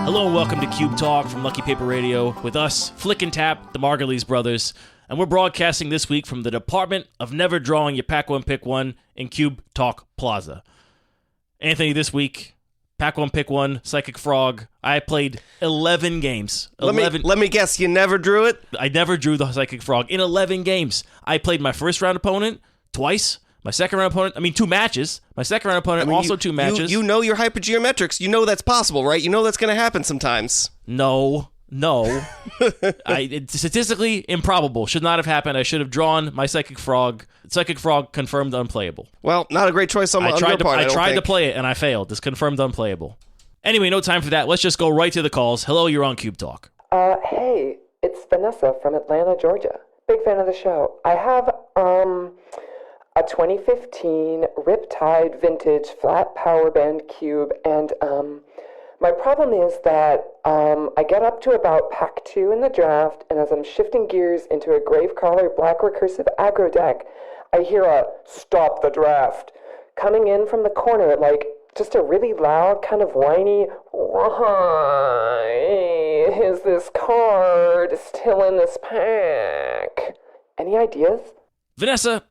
Hello and welcome to Cube Talk from Lucky Paper Radio with us, Flick and Tap, the Margulies brothers, and we're broadcasting this week from the Department of Never Drawing Your Pack One Pick One in Cube Talk Plaza. Anthony, this week, Pack One Pick One, Psychic Frog, I played 11 games. Let me guess, you never drew it? I never drew the Psychic Frog in 11 games. I played my first round opponent twice. My second round opponent, 2 matches. My second round opponent, also 2 matches. You know your hypergeometrics. You know that's possible, right? You know that's going to happen sometimes. No. It's statistically improbable. Should not have happened. I should have drawn my Psychic Frog. Psychic Frog confirmed unplayable. Well, not a great choice on your part, I tried to play it, and I failed. It's confirmed unplayable. Anyway, no time for that. Let's just go right to the calls. Hello, you're on Cube Talk. Hey, it's Vanessa from Atlanta, Georgia. Big fan of the show. I have, a 2015 Riptide Vintage Flat Power Band Cube, and my problem is that I get up to about pack 2 in the draft, and as I'm shifting gears into a Gravecaller Black Recursive Aggro deck, I hear a "stop the draft" coming in from the corner, like just a really loud, kind of whiny, "Why is this card still in this pack?" Any ideas? Vanessa,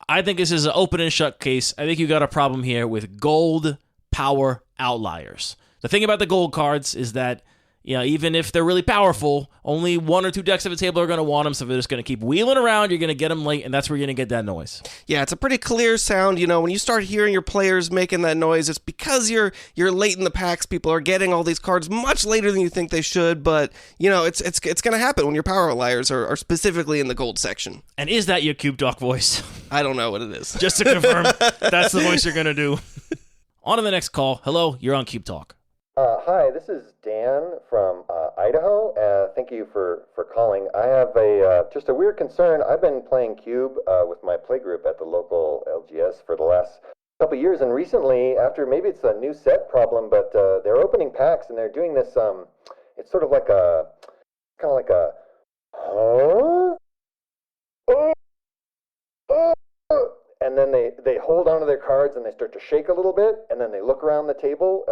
I think this is an open and shut case. I think you got a problem here with gold power outliers. The thing about the gold cards is that, even if they're really powerful, only 1 or 2 decks of the table are going to want them, so they're just going to keep wheeling around. You're going to get them late, and that's where you're going to get that noise. Yeah, it's a pretty clear sound. When you start hearing your players making that noise, it's because you're late in the packs. People are getting all these cards much later than you think they should, but, it's going to happen when your power outliers are specifically in the gold section. And is that your Cube Talk voice? I don't know what it is. Just to confirm, that's the voice you're going to do. On to the next call. Hello, you're on Cube Talk. Hi, this is Dan from Idaho. Thank you for calling. I have just a weird concern. I've been playing Cube with my playgroup at the local LGS for the last couple of years, and recently, after maybe it's a new set problem, but they're opening packs and they're doing this. It's sort of like and then they hold onto their cards and they start to shake a little bit, and then they look around the table.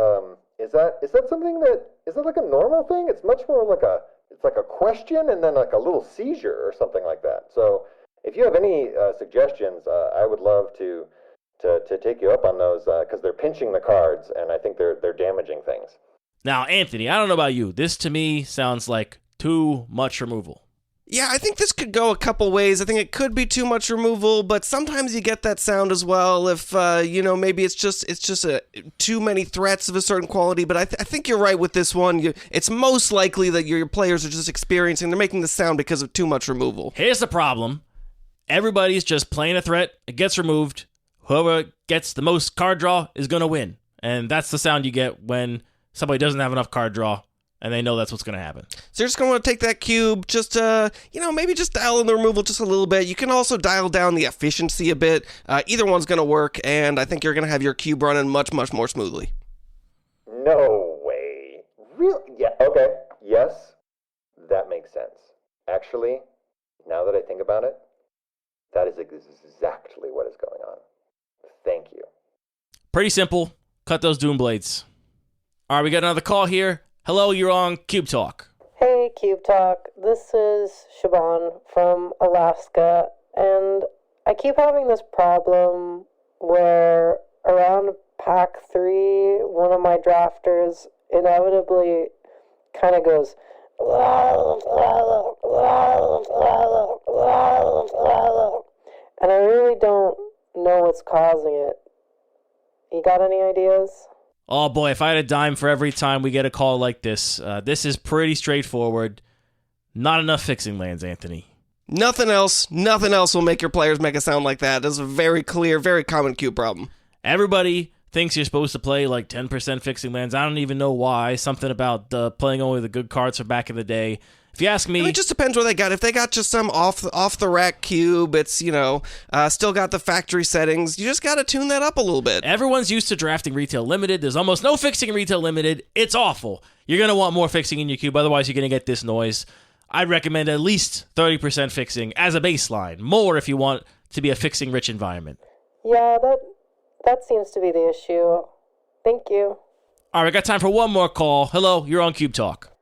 Is that something is that like a normal thing? It's much more like a question and then like a little seizure or something like that. So if you have any suggestions, I would love to take you up on those, because they're pinching the cards and I think they're damaging things. Now, Anthony, I don't know about you. This to me sounds like too much removal. Yeah, I think this could go a couple ways. I think it could be too much removal, but sometimes you get that sound as well if, maybe it's just too many threats of a certain quality. But I think you're right with this one. It's most likely that your players are just they're making the sound because of too much removal. Here's the problem. Everybody's just playing a threat. It gets removed. Whoever gets the most card draw is going to win. And that's the sound you get when somebody doesn't have enough card draw. And they know that's what's going to happen. So you're just going to want to take that cube, just, maybe just dial in the removal just a little bit. You can also dial down the efficiency a bit. Either one's going to work, and I think you're going to have your cube running much, much more smoothly. No way. Really? Yeah, okay. Yes, that makes sense. Actually, now that I think about it, that is exactly what is going on. Thank you. Pretty simple. Cut those Doom Blades. All right, we got another call here. Hello, you're on Cube Talk. Hey, Cube Talk. This is Siobhan from Alaska, and I keep having this problem where around pack 3, one of my drafters inevitably kind of goes, and I really don't know what's causing it. You got any ideas? Oh boy, if I had a dime for every time we get a call like this, this is pretty straightforward. Not enough fixing lands, Anthony. Nothing else will make your players make a sound like that. This is a very clear, very common Cube problem. Everybody thinks you're supposed to play like 10% fixing lands. I don't even know why. Something about playing only the good cards from back in the day. If you ask me... It just depends what they got. If they got just some off-the-rack cube, it's, still got the factory settings, you just got to tune that up a little bit. Everyone's used to drafting Retail Limited. There's almost no fixing in Retail Limited. It's awful. You're going to want more fixing in your cube, otherwise you're going to get this noise. I'd recommend at least 30% fixing as a baseline. More if you want to be a fixing-rich environment. Yeah, that seems to be the issue. Thank you. All right, we got time for one more call. Hello, you're on Cube Talk.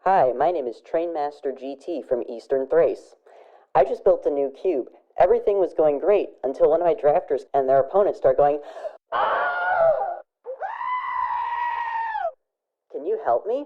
Hi, my name is Trainmaster GT from Eastern Thrace. I just built a new cube. Everything was going great until one of my drafters and their opponents start going, Can you help me?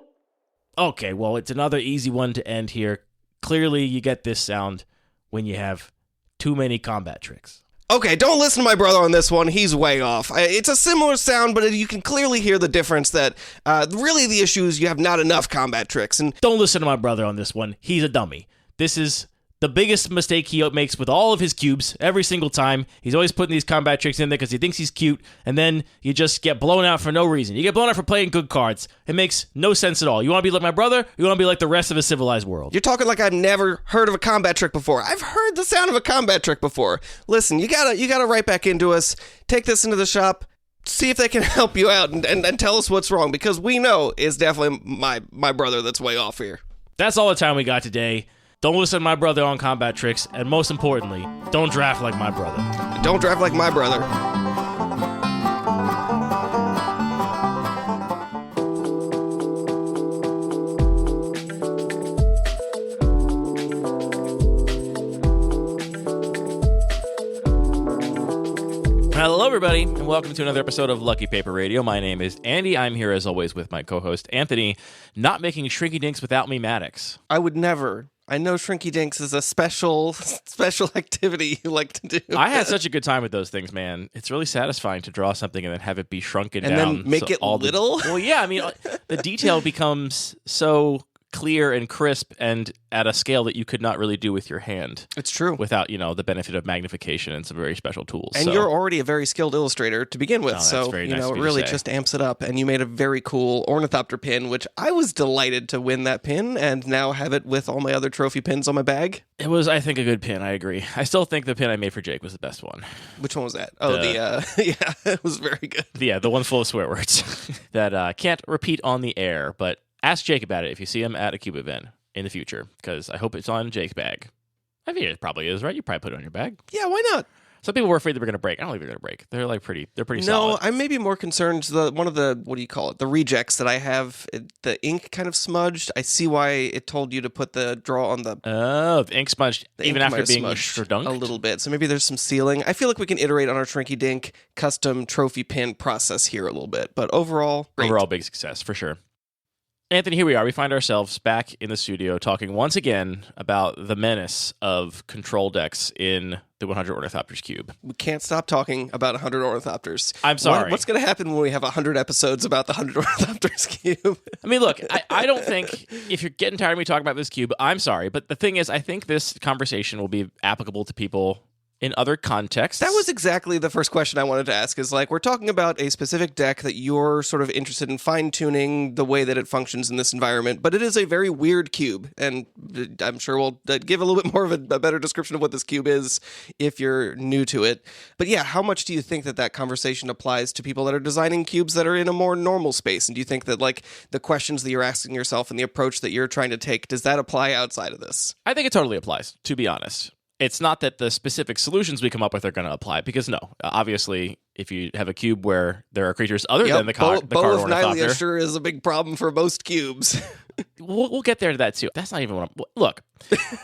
Okay, well, it's another easy one to end here. Clearly, you get this sound when you have too many combat tricks. Okay, don't listen to my brother on this one. He's way off. It's a similar sound, but you can clearly hear the difference that really the issue is you have not enough combat tricks. And Don't listen to my brother on this one. He's a dummy. This is the biggest mistake he makes with all of his cubes every single time. He's always putting these combat tricks in there because he thinks he's cute, and then you just get blown out for no reason. You get blown out for playing good cards. It makes no sense at all. You want to be like my brother? You want to be like the rest of a civilized world? you're talking like I've never heard of a combat trick before. I've heard the sound of a combat trick before. Listen, you gotta write back into us. Take this into the shop. See if they can help you out and tell us what's wrong, because we know it's definitely my brother that's way off here. That's all the time we got today. Don't listen to my brother on combat tricks, and most importantly, don't draft like my brother. Don't draft like my brother. Hello, everybody, and welcome to another episode of Lucky Paper Radio. My name is Andy. I'm here, as always, with my co-host, Anthony, not making Shrinky Dinks without me, Maddox. I would never. I know Shrinky Dinks is a special activity you like to do. I had such a good time with those things, man. It's really satisfying to draw something and then have it be shrunken and down. then make it little? Well, yeah, I mean, the detail becomes so clear and crisp and at a scale that you could not really do with your hand. It's true. Without, the benefit of magnification and some very special tools. And you're already a very skilled illustrator to begin with, so very nice it of you to really say. just amps it up. And you made a very cool Ornithopter pin, which I was delighted to win that pin and now have it with all my other trophy pins on my bag. It was, I think, a good pin. I agree. I still think the pin I made for Jake was the best one. Which one was that? Oh, yeah, it was very good. Yeah, the one full of swear words that can't repeat on the air, but ask Jake about it if you see him at a Cube event in the future, because I hope it's on Jake's bag. I think it probably is, right? You probably put it on your bag. Yeah, why not? Some people were afraid they were going to break. I don't think they're going to break. They're like pretty No, solid. I'm maybe more concerned. One of the, what do you call it? The rejects that I have, the ink kind of smudged. I see why it told you to put the draw on the. Oh, the ink smudged the even ink after might have being smudged shredunked? a little bit. So maybe there's some sealing. I feel like we can iterate on our Shrinky Dink custom trophy pin process here a little bit. But overall, great. Overall, big success for sure. Anthony, here we are. We find ourselves back in the studio talking once again about the menace of control decks in the 100 Ornithopters Cube. We can't stop talking about 100 Ornithopters. I'm sorry. What's going to happen when we have 100 episodes about the 100 Ornithopters Cube? I mean, look, I don't think, if you're getting tired of me talking about this cube, I'm sorry. But the thing is, I think this conversation will be applicable to people in other contexts. That was exactly the first question I wanted to ask, is like, we're talking about a specific deck that you're sort of interested in fine-tuning the way that it functions in this environment, but it is a very weird cube, and I'm sure we'll give a little bit more of a better description of what this cube is if you're new to it. But yeah, how much do you think that conversation applies to people that are designing cubes that are in a more normal space? And do you think that, like, the questions that you're asking yourself and the approach that you're trying to take, does that apply outside of this? I think it totally applies, to be honest. It's not that the specific solutions we come up with are going to apply, because no, obviously, if you have a cube where there are creatures other than the card Bow of ornithopter, Nylea sure is a big problem for most cubes. we'll get there to that too. That's not even what I'm... Look,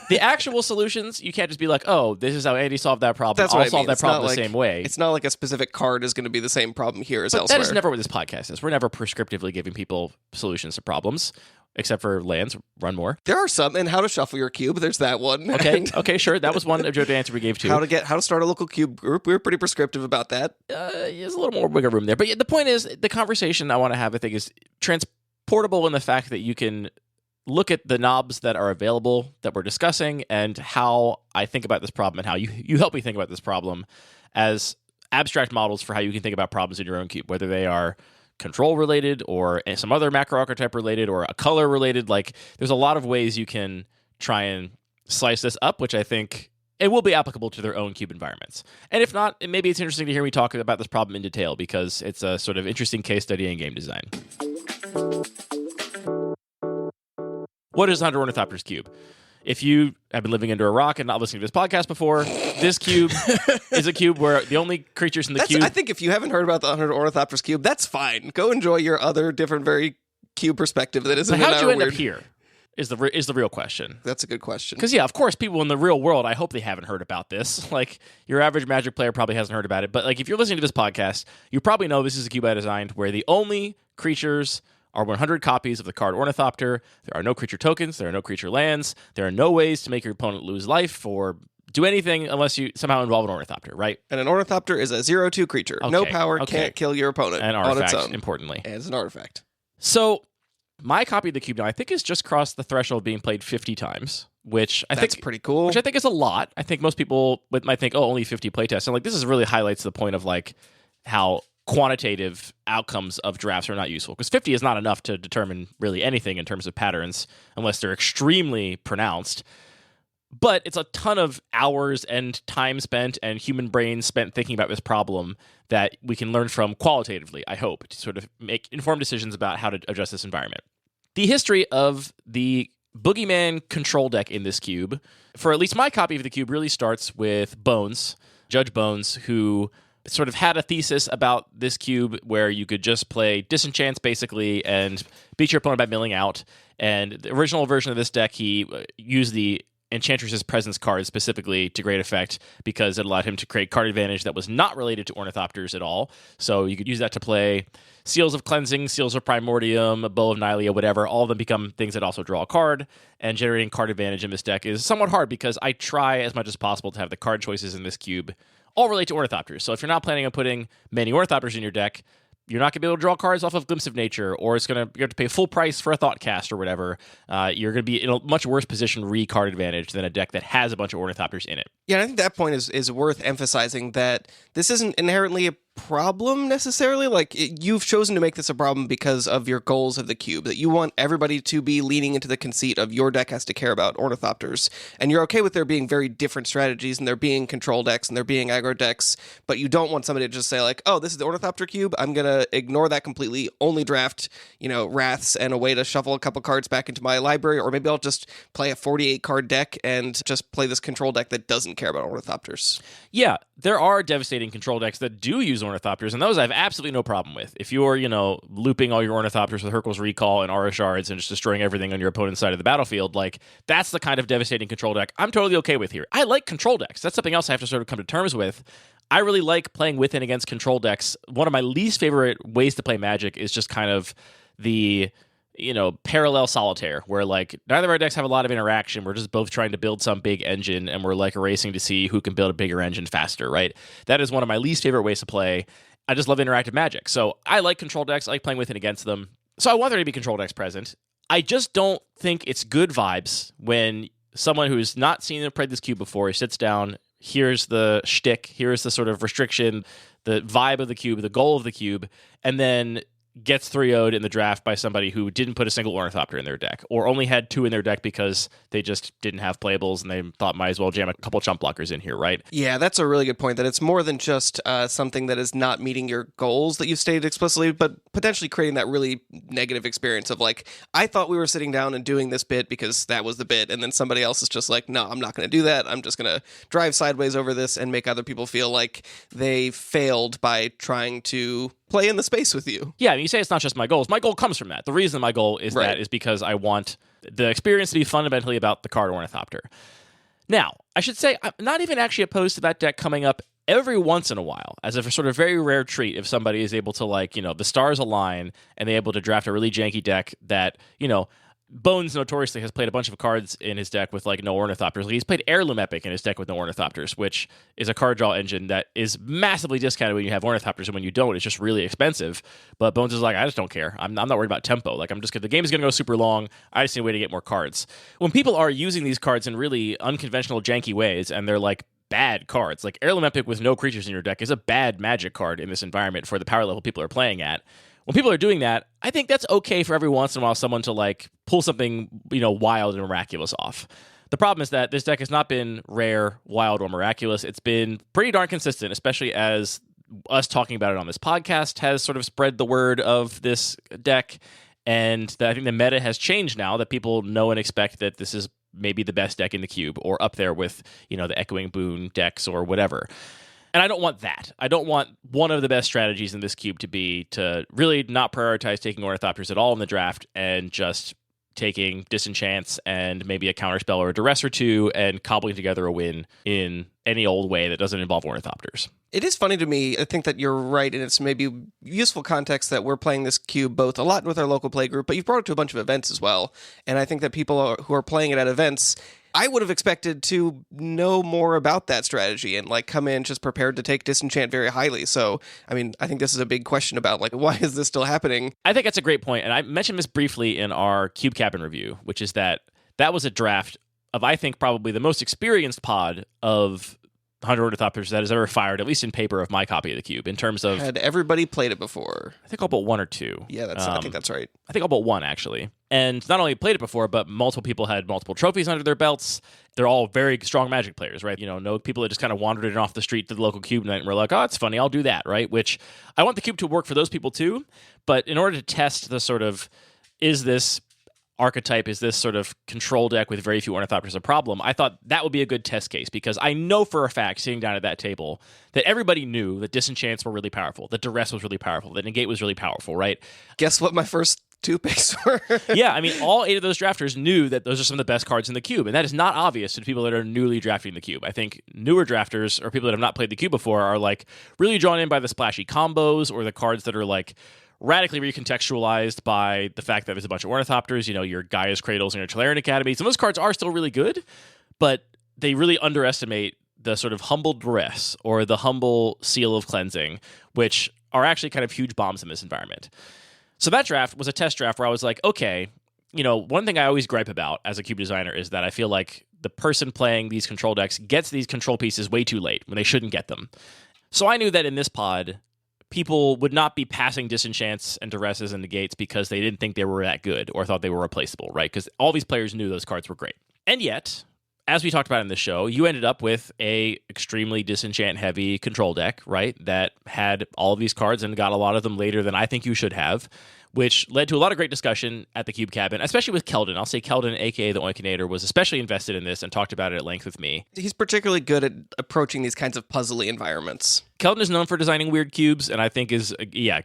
the actual solutions, you can't just be like, oh, this is how Andy solved that problem. That's what I'll I solve mean. that It's problem not the like- same way. It's not like a specific card is going to be the same problem here as But elsewhere. that is never what this podcast is. We're never prescriptively giving people solutions to problems, except for lands, run more. There are some, and how to shuffle your cube. There's that one. Okay, And okay, sure. That was one of the answer we gave too. how to start a local cube group. We were pretty prescriptive about that. There's a little more wiggle room there. But yeah, the point is, the conversation I want to have, I think, is transportable in the fact that you can look at the knobs that are available that we're discussing and how I think about this problem and how you help me think about this problem as abstract models for how you can think about problems in your own cube, whether they are control related or some other macro archetype related or a color related. Like, there's a lot of ways you can try and slice this up, which I think it will be applicable to their own cube environments. And if not, maybe it's interesting to hear me talk about this problem in detail, because it's a sort of interesting case study in game design. What is 100 Ornithopters Cube? If you have been living under a rock and not listening to this podcast before, this cube is a cube where the only creatures in the cube... I think if you haven't heard about the 100 Ornithopters cube, that's fine. Go enjoy your other different, very cube perspective that isn't... But how'd you end up here is the real question. That's a good question. Because, yeah, of course, people in the real world, I hope they haven't heard about this. Like, your average Magic player probably hasn't heard about it. But, like, if you're listening to this podcast, you probably know this is a cube I designed where the only creatures... are 100 copies of the card Ornithopter. There are no creature tokens. There are no creature lands. There are no ways to make your opponent lose life or do anything unless you somehow involve an Ornithopter, right? And an Ornithopter is a 0/2 creature. Okay, no power, can't kill your opponent an on its artifact, own. importantly. As an artifact. So, my copy of the cube now, I think, has just crossed the threshold of being played 50 times, which I think... That's pretty cool. Which I think is a lot. I think most people might think, oh, only 50 playtests. And, like, this is really highlights the point of, like, how... quantitative outcomes of drafts are not useful because 50 is not enough to determine really anything in terms of patterns unless they're extremely pronounced. But it's a ton of hours and time spent and human brains spent thinking about this problem that we can learn from qualitatively, I hope, to sort of make informed decisions about how to adjust this environment. The history of the Boogeyman control deck in this cube, for at least my copy of the cube, really starts with Bones, Judge Bones, who sort of had a thesis about this cube where you could just play disenchants basically and beat your opponent by milling out. And the original version of this deck, he used the Enchantress's Presence card specifically to great effect because it allowed him to create card advantage that was not related to Ornithopters at all. So you could use that to play Seals of Cleansing, Seals of Primordium, Bow of Nylea, whatever. All of them become things that also draw a card. And generating card advantage in this deck is somewhat hard because I try as much as possible to have the card choices in this cube all relate to Ornithopters. So if you're not planning on putting many Ornithopters in your deck, you're not going to be able to draw cards off of Glimpse of Nature, or you have to pay full price for a Thoughtcast or whatever. You're going to be in a much worse position re-card advantage than a deck that has a bunch of Ornithopters in it. Yeah, I think that point is worth emphasizing that this isn't inherently a problem necessarily. Like, you've chosen to make this a problem because of your goals of the cube, that you want everybody to be leaning into the conceit of your deck has to care about Ornithopters, and you're okay with there being very different strategies and there being control decks and there being aggro decks, but you don't want somebody to just say like, oh, this is the Ornithopter cube, I'm gonna ignore that completely, only draft, Wraths and a way to shuffle a couple cards back into my library, or maybe I'll just play a 48 card deck and just play this control deck that doesn't care about Ornithopters. Yeah, there are devastating control decks that do use Ornithopters, and those I have absolutely no problem with. If you're, looping all your Ornithopters with Hurkyl's Recall and Aura Shards and just destroying everything on your opponent's side of the battlefield, like, that's the kind of devastating control deck I'm totally okay with here. I like control decks. That's something else I have to sort of come to terms with. I really like playing with and against control decks. One of my least favorite ways to play Magic is just kind of the... parallel solitaire, where like neither of our decks have a lot of interaction. We're just both trying to build some big engine, and we're like racing to see who can build a bigger engine faster, right? That is one of my least favorite ways to play. I just love interactive Magic. So I like control decks. I like playing with and against them. So I want there to be control decks present. I just don't think it's good vibes when someone who's not seen or played this cube before sits down, here's the shtick, here's the sort of restriction, the vibe of the cube, the goal of the cube, and then gets 3-0'd in the draft by somebody who didn't put a single Ornithopter in their deck, or only had 2 in their deck because they just didn't have playables and they thought might as well jam a couple chump blockers in here, right? Yeah, that's a really good point, that it's more than just something that is not meeting your goals that you've stated explicitly, but potentially creating that really negative experience of like, I thought we were sitting down and doing this bit because that was the bit, and then somebody else is just like, no, I'm not going to do that. I'm just going to drive sideways over this and make other people feel like they failed by trying to play in the space with you. Yeah, I mean, you say it's not just my goals. My goal comes from that. The reason my goal is that is because I want the experience to be fundamentally about the card Ornithopter. Now, I should say, I'm not even actually opposed to that deck coming up every once in a while, as a sort of very rare treat if somebody is able to, like, the stars align and they're able to draft a really janky deck that, Bones notoriously has played a bunch of cards in his deck with, like, no Ornithopters. Like, he's played Heirloom Epic in his deck with no Ornithopters, which is a card draw engine that is massively discounted when you have Ornithopters, and when you don't, it's just really expensive. But Bones is like, I just don't care. I'm not worried about tempo. Like, the game is going to go super long. I just need a way to get more cards. When people are using these cards in really unconventional, janky ways, and they're, like, bad cards, like Heirloom Epic with no creatures in your deck is a bad Magic card in this environment for the power level people are playing at. When people are doing that, I think that's okay for every once in a while someone to, like, pull something, wild and miraculous off. The problem is that this deck has not been rare, wild, or miraculous. It's been pretty darn consistent, especially as us talking about it on this podcast has sort of spread the word of this deck. And I think the meta has changed now, that people know and expect that this is maybe the best deck in the cube, or up there with, the Echoing Boon decks or whatever. And I don't want that. I don't want one of the best strategies in this cube to be to really not prioritize taking Ornithopters at all in the draft and just taking Disenchants and maybe a Counterspell or a Duress or two and cobbling together a win in any old way that doesn't involve Ornithopters. It is funny to me. I think that you're right, and it's maybe useful context that we're playing this cube both a lot with our local play group, but you've brought it to a bunch of events as well. And I think that people who are playing it at events, I would have expected to know more about that strategy and come in just prepared to take Disenchant very highly. So, I think this is a big question about why is this still happening? I think that's a great point. And I mentioned this briefly in our Cube Cabin review, which is that was a draft of, I think, probably the most experienced pod of 100 Ornithopters that has ever fired, at least in paper, of my copy of the cube, in terms of... Had everybody played it before? I think all but one or two. Yeah, I think that's right. I think all but one, actually. And not only played it before, but multiple people had multiple trophies under their belts. They're all very strong Magic players, right? No people that just kind of wandered in off the street to the local cube night and were like, oh, it's funny, I'll do that, right? Which I want the cube to work for those people too, but in order to test the sort of, is this archetype, is this sort of control deck with very few Ornithopters a problem, I thought that would be a good test case, because I know for a fact, sitting down at that table, that everybody knew that Disenchants were really powerful, that Duress was really powerful, that Negate was really powerful, right? Guess what my first 2 picks were? Yeah, all 8 of those drafters knew that those are some of the best cards in the cube, and that is not obvious to people that are newly drafting the cube. I think newer drafters, or people that have not played the cube before, are really drawn in by the splashy combos, or the cards that are radically recontextualized by the fact that there's a bunch of Ornithopters, your Gaia's Cradles and your Tolarian Academies. And those cards are still really good, but they really underestimate the sort of humble Duress or the humble Seal of Cleansing, which are actually kind of huge bombs in this environment. So that draft was a test draft where I was like, okay, one thing I always gripe about as a cube designer is that I feel like the person playing these control decks gets these control pieces way too late when they shouldn't get them. So I knew that in this pod, people would not be passing Disenchants and Duresses and Negates because they didn't think they were that good or thought they were replaceable, right? Because all these players knew those cards were great. And yet, as we talked about in the show, you ended up with a extremely Disenchant-heavy control deck, right? That had all of these cards and got a lot of them later than I think you should have, which led to a lot of great discussion at the Cube Cabin, especially with Keldon. I'll say Keldon, a.k.a. the Oinkinator, was especially invested in this and talked about it at length with me. He's particularly good at approaching these kinds of puzzly environments. Keldon is known for designing weird cubes, and I think is,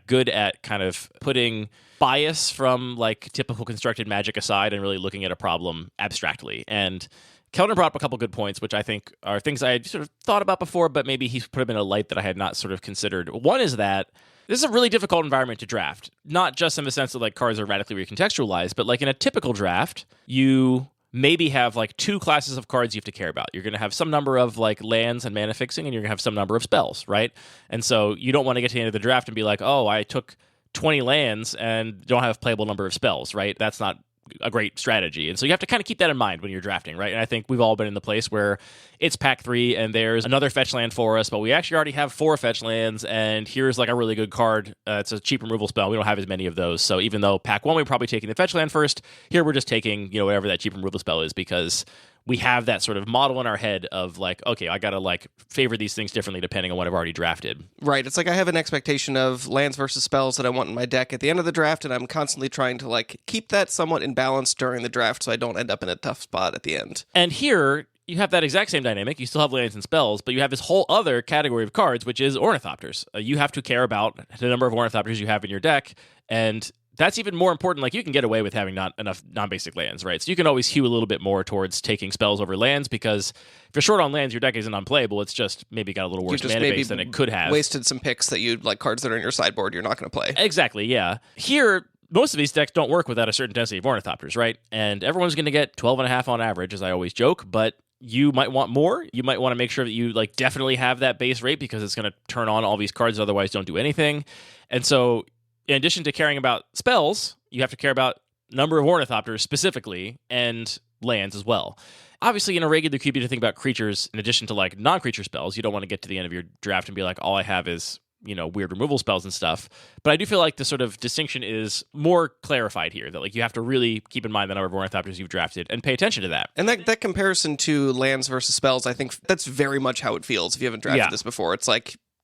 good at kind of putting bias from, typical constructed Magic aside and really looking at a problem abstractly. And Keldon brought up a couple good points, which I think are things I had sort of thought about before, but maybe he's put them in a light that I had not sort of considered. One is that this is a really difficult environment to draft, not just in the sense that cards are radically recontextualized, but in a typical draft, you maybe have 2 classes of cards you have to care about. You're going to have some number of lands and mana fixing, and you're going to have some number of spells, right? And so you don't want to get to the end of the draft and be like, oh, I took 20 lands and don't have a playable number of spells, right? That's not a great strategy. And so you have to kind of keep that in mind when you're drafting, right? And I think we've all been in the place where it's pack 3 and there's another fetch land for us, but we actually already have 4 fetch lands, and here's a really good card. It's a cheap removal spell. We don't have as many of those. So even though pack 1, we're probably taking the fetch land first, here we're just taking, whatever that cheap removal spell is, because we have that sort of model in our head of okay, I gotta favor these things differently depending on what I've already drafted. Right. It's I have an expectation of lands versus spells that I want in my deck at the end of the draft, and I'm constantly trying to keep that somewhat in balance during the draft so I don't end up in a tough spot at the end. And here you have that exact same dynamic. You still have lands and spells, but you have this whole other category of cards, which is Ornithopters. You have to care about the number of Ornithopters you have in your deck, and that's even more important. You can get away with having not enough non-basic lands, right? So you can always hew a little bit more towards taking spells over lands, because if you're short on lands, your deck isn't unplayable. It's just maybe got a little worse mana base than it could have. Wasted some picks that you'd cards that are in your sideboard you're not going to play. Exactly, yeah. Here, most of these decks don't work without a certain density of Ornithopters, right? And everyone's going to get 12.5 on average, as I always joke, but you might want more. You might want to make sure that you definitely have that base rate, because it's going to turn on all these cards that otherwise don't do anything. And so in addition to caring about spells, you have to care about number of Ornithopters specifically, and lands as well. Obviously, in a regular cube, you have to think about creatures in addition to non-creature spells. You don't want to get to the end of your draft and be all I have is weird removal spells and stuff. But I do feel like the sort of distinction is more clarified here, that you have to really keep in mind the number of Ornithopters you've drafted and pay attention to that. And that comparison to lands versus spells, I think that's very much how it feels if you haven't drafted this before. It's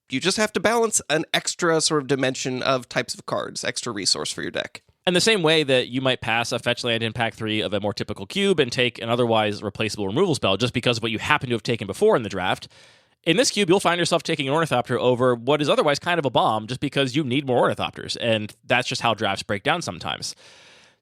you just have to balance an extra sort of dimension of types of cards, extra resource for your deck. And the same way that you might pass a fetch land in pack 3 of a more typical cube and take an otherwise replaceable removal spell just because of what you happen to have taken before in the draft, in this cube, you'll find yourself taking an Ornithopter over what is otherwise kind of a bomb just because you need more Ornithopters, and that's just how drafts break down sometimes.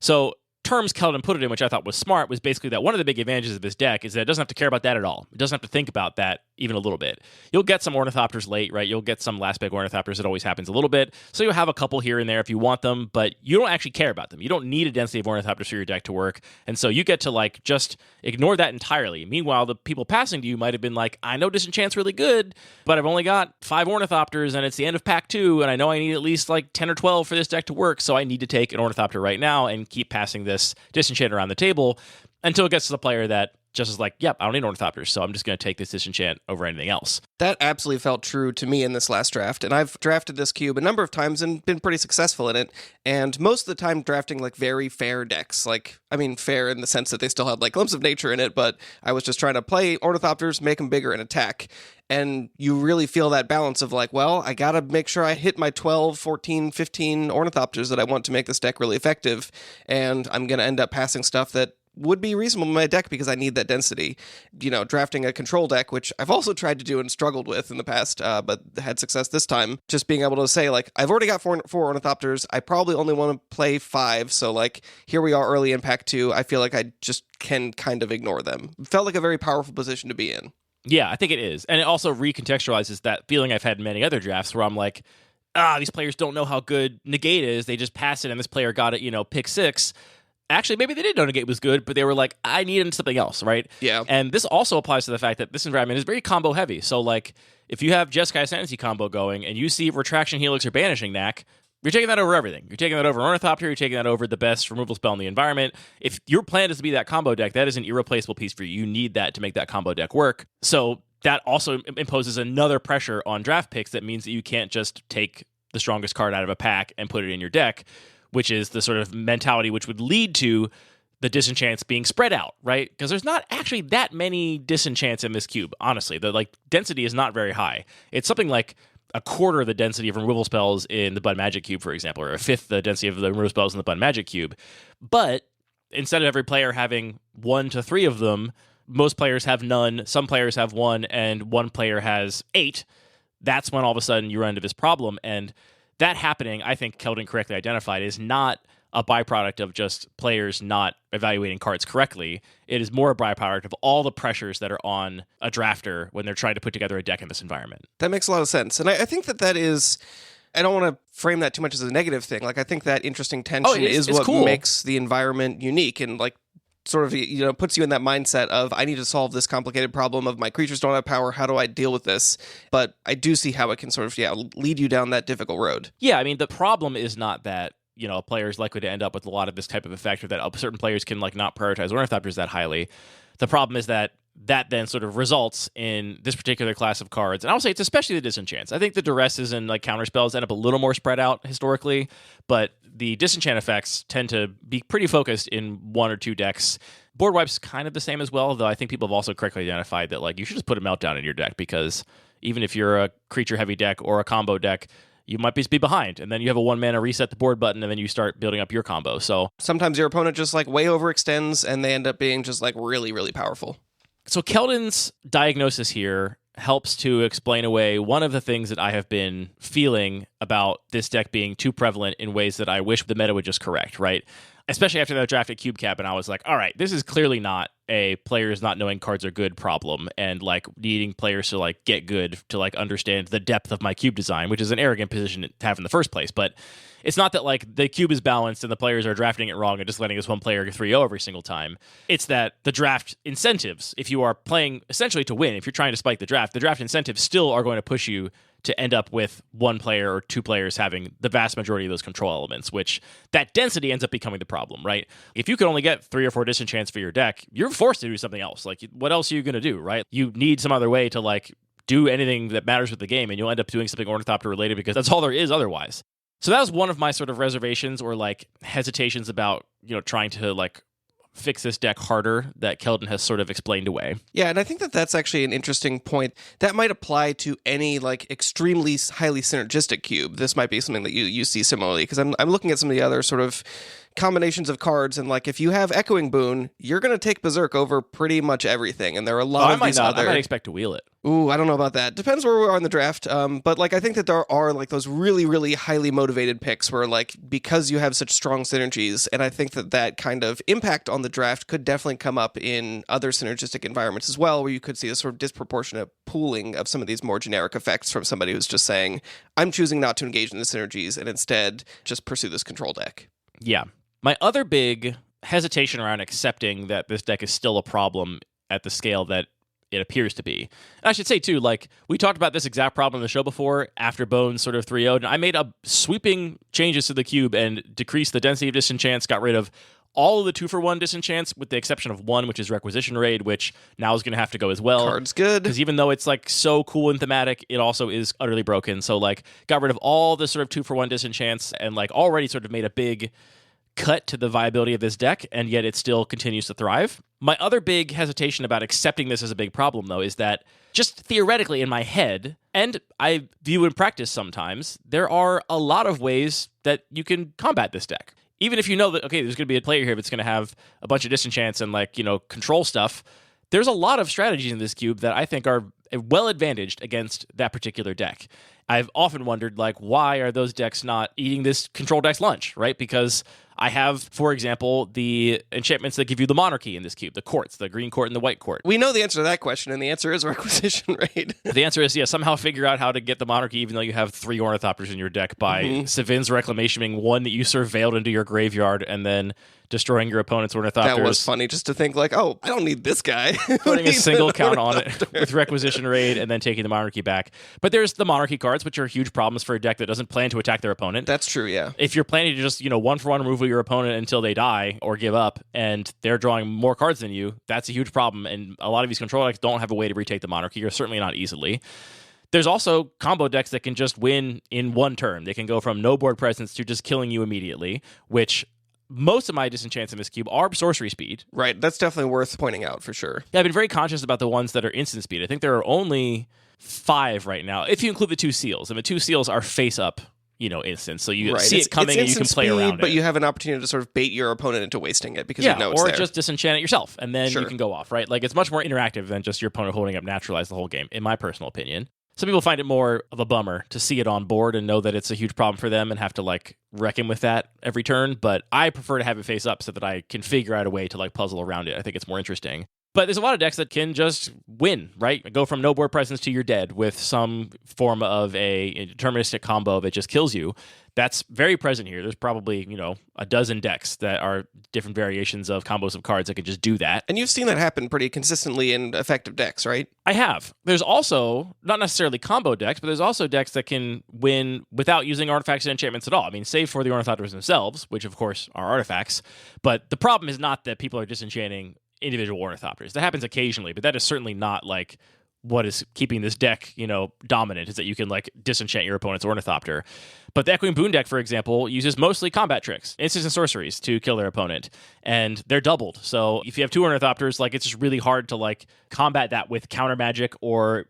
So terms Keldon put it in, which I thought was smart, was basically that one of the big advantages of this deck is that it doesn't have to care about that at all. It doesn't have to think about that even a little bit. You'll get some Ornithopters late, right? You'll get some last pick Ornithopters. It always happens a little bit. So you'll have a couple here and there if you want them, but you don't actually care about them. You don't need a density of Ornithopters for your deck to work. And so you get to like just ignore that entirely. Meanwhile, the people passing to you might have been like, I know Disenchant's really good, but I've only got 5 Ornithopters and it's the end of pack 2, and I know I need at least like 10 or 12 for this deck to work, so I need to take an Ornithopter right now and keep passing this Disenchant around the table until it gets to the player that just is like, yep, I don't need Ornithopters, so I'm just going to take this Disenchant over anything else. That absolutely felt true to me in this last draft, and I've drafted this cube a number of times and been pretty successful in it, and most of the time drafting like very fair decks. Like, I mean, fair in the sense that they still had like Glimpse of Nature in it, but I was just trying to play Ornithopters, make them bigger, and attack. And you really feel that balance of like, well, I gotta make sure I hit my 12, 14, 15 Ornithopters that I want to make this deck really effective, and I'm gonna end up passing stuff that would be reasonable in my deck because I need that density. You know, drafting a control deck, which I've also tried to do and struggled with in the past, but had success this time. Just being able to say, like, I've already got four Ornithopters. I probably only want to play 5. So, like, here we are early in pack 2. I feel like I just can kind of ignore them. Felt like a very powerful position to be in. Yeah, I think it is. And it also recontextualizes that feeling I've had in many other drafts where I'm like, these players don't know how good Negate is. They just pass it and this player got it, pick 6. Actually, maybe they did know Negate was good, but they were like, I need something else, right? Yeah. And this also applies to the fact that this environment is very combo heavy. So, like, if you have Jeskai Ascendancy combo going and you see Retraction Helix or Banishing Knack, you're taking that over everything. You're taking that over Ornithopter. You're taking that over the best removal spell in the environment. If your plan is to be that combo deck, that is an irreplaceable piece for you. You need that to make that combo deck work. So that also imposes another pressure on draft picks that means that you can't just take the strongest card out of a pack and put it in your deck, which is the sort of mentality which would lead to the disenchants being spread out, right? Because there's not actually that many disenchants in this cube, honestly. The density is not very high. It's something like a quarter of the density of removal spells in the Bud Magic Cube, for example, or a fifth the density of the removal spells in the Bud Magic Cube. But instead of every player having 1 to 3 of them, most players have none, some players have 1, and one player has 8. That's when all of a sudden you run into this problem. And that happening, I think Keldon correctly identified, is not a byproduct of just players not evaluating cards correctly. It is more a byproduct of all the pressures that are on a drafter when they're trying to put together a deck in this environment. That makes a lot of sense. And I think that is, I don't want to frame that too much as a negative thing. Like, I think that interesting tension is what cool. makes the environment unique and, like, sort of, puts you in that mindset of, I need to solve this complicated problem of my creatures don't have power. How do I deal with this? But I do see how it can sort of, lead you down that difficult road. Yeah, I mean, the problem is not that, a player is likely to end up with a lot of this type of effect, or that certain players can, not prioritize Ornithopters that highly. The problem is that then sort of results in this particular class of cards. And I would say it's especially the disenchants. I think the duresses and counterspells end up a little more spread out historically, but the disenchant effects tend to be pretty focused in 1 or 2 decks. Board wipe's kind of the same as well, though I think people have also correctly identified that you should just put a meltdown in your deck, because even if you're a creature heavy deck or a combo deck, you might be behind, and then you have a 1-mana reset the board button, and then you start building up your combo. So sometimes your opponent just way overextends, and they end up being just really, really powerful. So Keldon's diagnosis here helps to explain away one of the things that I have been feeling about this deck being too prevalent in ways that I wish the meta would just correct, right? Especially after that draft at Cube Cap, and I was like, all right, this is clearly not a players not knowing cards are good problem, and needing players to get good to understand the depth of my cube design, which is an arrogant position to have in the first place. But it's not that the cube is balanced and the players are drafting it wrong and just letting this one player 3-0 every single time. It's that the draft incentives, if you are playing essentially to win, if you're trying to spike the draft incentives still are going to push you to end up with 1 player or 2 players having the vast majority of those control elements, which that density ends up becoming the problem, right? If you can only get 3 or 4 disenchants for your deck, you're forced to do something else. What else are you going to do, right? You need some other way to do anything that matters with the game, and you'll end up doing something Ornithopter related because that's all there is otherwise. So that was one of my sort of reservations or hesitations about, trying to fix this deck harder that Keldon has sort of explained away. Yeah, and I think that that's actually an interesting point. That might apply to any like extremely highly synergistic cube. This might be something that you see similarly, because I'm looking at some of the other sort of combinations of cards, and like if you have Echoing Boon, you're going to take Berserk over pretty much everything, and there are a lot of these other... I might expect to wheel it. Ooh, I don't know about that. Depends where we are in the draft. But like I think that there are like those really, really highly motivated picks where like because you have such strong synergies, and I think that that kind of impact on the draft could definitely come up in other synergistic environments as well, where you could see a sort of disproportionate pooling of some of these more generic effects from somebody who's just saying, I'm choosing not to engage in the synergies and instead just pursue this control deck. Yeah. My other big hesitation around accepting that this deck is still a problem at the scale that it appears to be. And I should say, too, like, we talked about this exact problem in the show before, after Bones sort of 3-0'd, and I made sweeping changes to the cube and decreased the density of disenchants, got rid of all of the 2-for-1 disenchants, with the exception of one, which is Requisition Raid, which now is going to have to go as well. Card's good. Because even though it's, like, so cool and thematic, it also is utterly broken. So, like, got rid of all the sort of 2-for-1 disenchants and, like, already sort of made a big cut to the viability of this deck, and yet it still continues to thrive. My other big hesitation about accepting this as a big problem, though, is that just theoretically in my head, and I view in practice sometimes, there are a lot of ways that you can combat this deck. Even if you know that, okay, there's going to be a player here that's going to have a bunch of disenchants and, like, you know, control stuff, there's a lot of strategies in this cube that I think are well advantaged against that particular deck. I've often wondered, like, why are those decks not eating this control deck's lunch, right? Because I have, for example, the enchantments that give you the monarchy in this cube, the courts, the green court and the white court. We know the answer to that question, and the answer is Requisition Raid. The answer is, yeah, somehow figure out how to get the monarchy even though you have 3 Ornithopters in your deck by Savin's Reclamationing one that you surveilled into your graveyard and then destroying your opponent's Ornithopters. That was funny, just to think like, oh, I don't need this guy. Putting a single count on it with Requisition Raid and then taking the monarchy back. But there's the monarchy cards, which are huge problems for a deck that doesn't plan to attack their opponent. That's true, yeah. If you're planning to just, 1-for-1 remove your opponent until they die or give up, and they're drawing more cards than you, that's a huge problem. And a lot of these control decks don't have a way to retake the monarchy, or certainly not easily. There's also combo decks that can just win in one turn. They can go from no board presence to just killing you immediately, which most of my disenchants in this cube are sorcery speed. Right, that's definitely worth pointing out for sure. Yeah, I've been very conscious about the ones that are instant speed. I think there are only 5 right now, if you include the 2 seals. And the 2 seals are face up, instant. So you see it coming and you can play around it. But you have an opportunity to sort of bait your opponent into wasting it because you know it's or there. Just disenchant it yourself, and then you can go off, right? Like, it's much more interactive than just your opponent holding up Naturalize the whole game, in my personal opinion. Some people find it more of a bummer to see it on board and know that it's a huge problem for them and have to, like, reckon with that every turn. But I prefer to have it face up so that I can figure out a way to, like, puzzle around it. I think it's more interesting. But there's a lot of decks that can just win, right? Go from no board presence to you're dead with some form of a deterministic combo that just kills you. That's very present here. There's probably, a dozen decks that are different variations of combos of cards that can just do that. And you've seen that happen pretty consistently in effective decks, right? I have. There's also, not necessarily combo decks, but there's also decks that can win without using artifacts and enchantments at all. I mean, save for the Ornithopters themselves, which of course are artifacts. But the problem is not that people are disenchanting individual Ornithopters. That happens occasionally, but that is certainly not, like, what is keeping this deck, dominant, is that you can, like, disenchant your opponent's Ornithopter. But the Echoing Boon deck, for example, uses mostly combat tricks, instants and sorceries to kill their opponent, and they're doubled. So if you have 2 Ornithopters, like, it's just really hard to, like, combat that with counter magic or,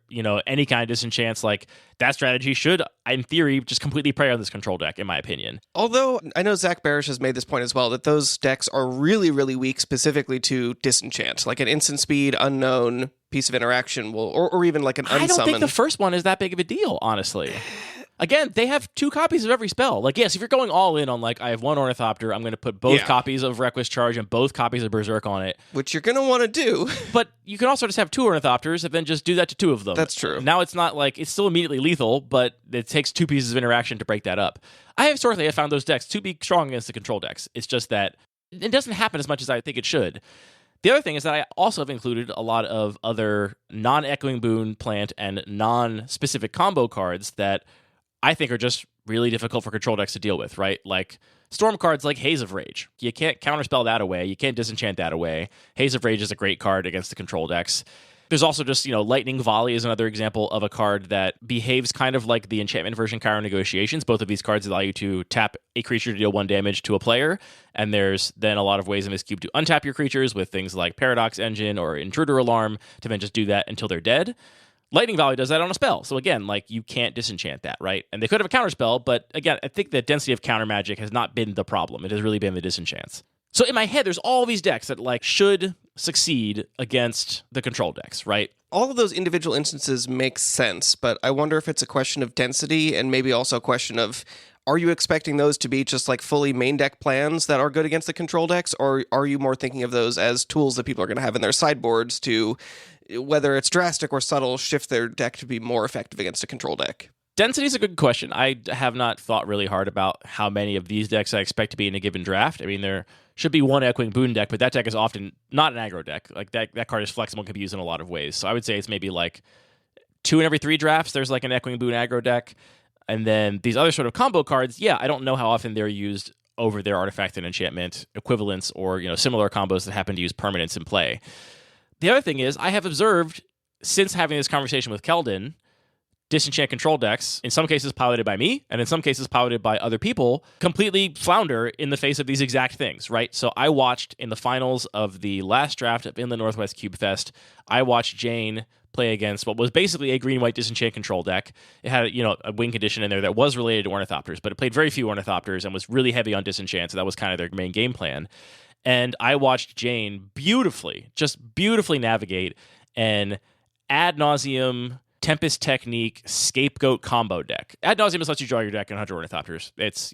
any kind of disenchants. Like, that strategy should, in theory, just completely prey on this control deck, in my opinion. Although, I know Zach Barish has made this point as well, that those decks are really, really weak specifically to disenchant. Like, an instant speed, unknown piece of interaction will, or even like an unsummon. I don't think the first one is that big of a deal, honestly. Again, they have 2 copies of every spell. Like, yes, if you're going all in on, like, I have 1 Ornithopter, I'm going to put both copies of Reckless Charge and both copies of Berserk on it. Which you're going to want to do. But you can also just have 2 Ornithopters and then just do that to 2 of them. That's true. Now it's not like, it's still immediately lethal, but it takes 2 pieces of interaction to break that up. I have found those decks to be strong against the control decks. It's just that it doesn't happen as much as I think it should. The other thing is that I also have included a lot of other non-Echoing Boon, plant, and non-specific combo cards that I think are just really difficult for control decks to deal with, right? Like storm cards like Haze of Rage. You can't counterspell that away. You can't disenchant that away. Haze of Rage is a great card against the control decks. There's also just, Lightning Volley is another example of a card that behaves kind of like the enchantment version Chiron Negotiations. Both of these cards allow you to tap a creature to deal 1 damage to a player, and there's then a lot of ways in this cube to untap your creatures with things like Paradox Engine or Intruder Alarm to then just do that until they're dead. Lightning Volley does that on a spell. So again, you can't disenchant that, right? And they could have a counterspell, but again, I think the density of counter magic has not been the problem. It has really been the disenchants. So in my head, there's all these decks that should succeed against the control decks, right? All of those individual instances make sense, but I wonder if it's a question of density and maybe also a question of, are you expecting those to be just fully main deck plans that are good against the control decks, or are you more thinking of those as tools that people are going to have in their sideboards to, whether it's drastic or subtle, shift their deck to be more effective against a control deck? Density is a good question. I have not thought really hard about how many of these decks I expect to be in a given draft. I mean, there should be one Echoing Boon deck, but that deck is often not an aggro deck. That card is flexible and can be used in a lot of ways. So I would say it's maybe 2 in every 3 drafts, there's an Echoing Boon aggro deck. And then these other sort of combo cards, I don't know how often they're used over their artifact and enchantment equivalents or, similar combos that happen to use permanents in play. The other thing is, I have observed, since having this conversation with Keldon, disenchant control decks, in some cases piloted by me, and in some cases piloted by other people, completely flounder in the face of these exact things, right? So I watched in the finals of the last draft of Inland Northwest Cube Fest, I watched Jane play against what was basically a green-white disenchant control deck. It had, a win condition in there that was related to Ornithopters, but it played very few Ornithopters and was really heavy on disenchant, so that was kind of their main game plan. And I watched Jane beautifully navigate an ad nauseum Tempest Technique Scapegoat combo deck. Ad nauseum just lets you draw your deck in 100 Ornithopters. It's,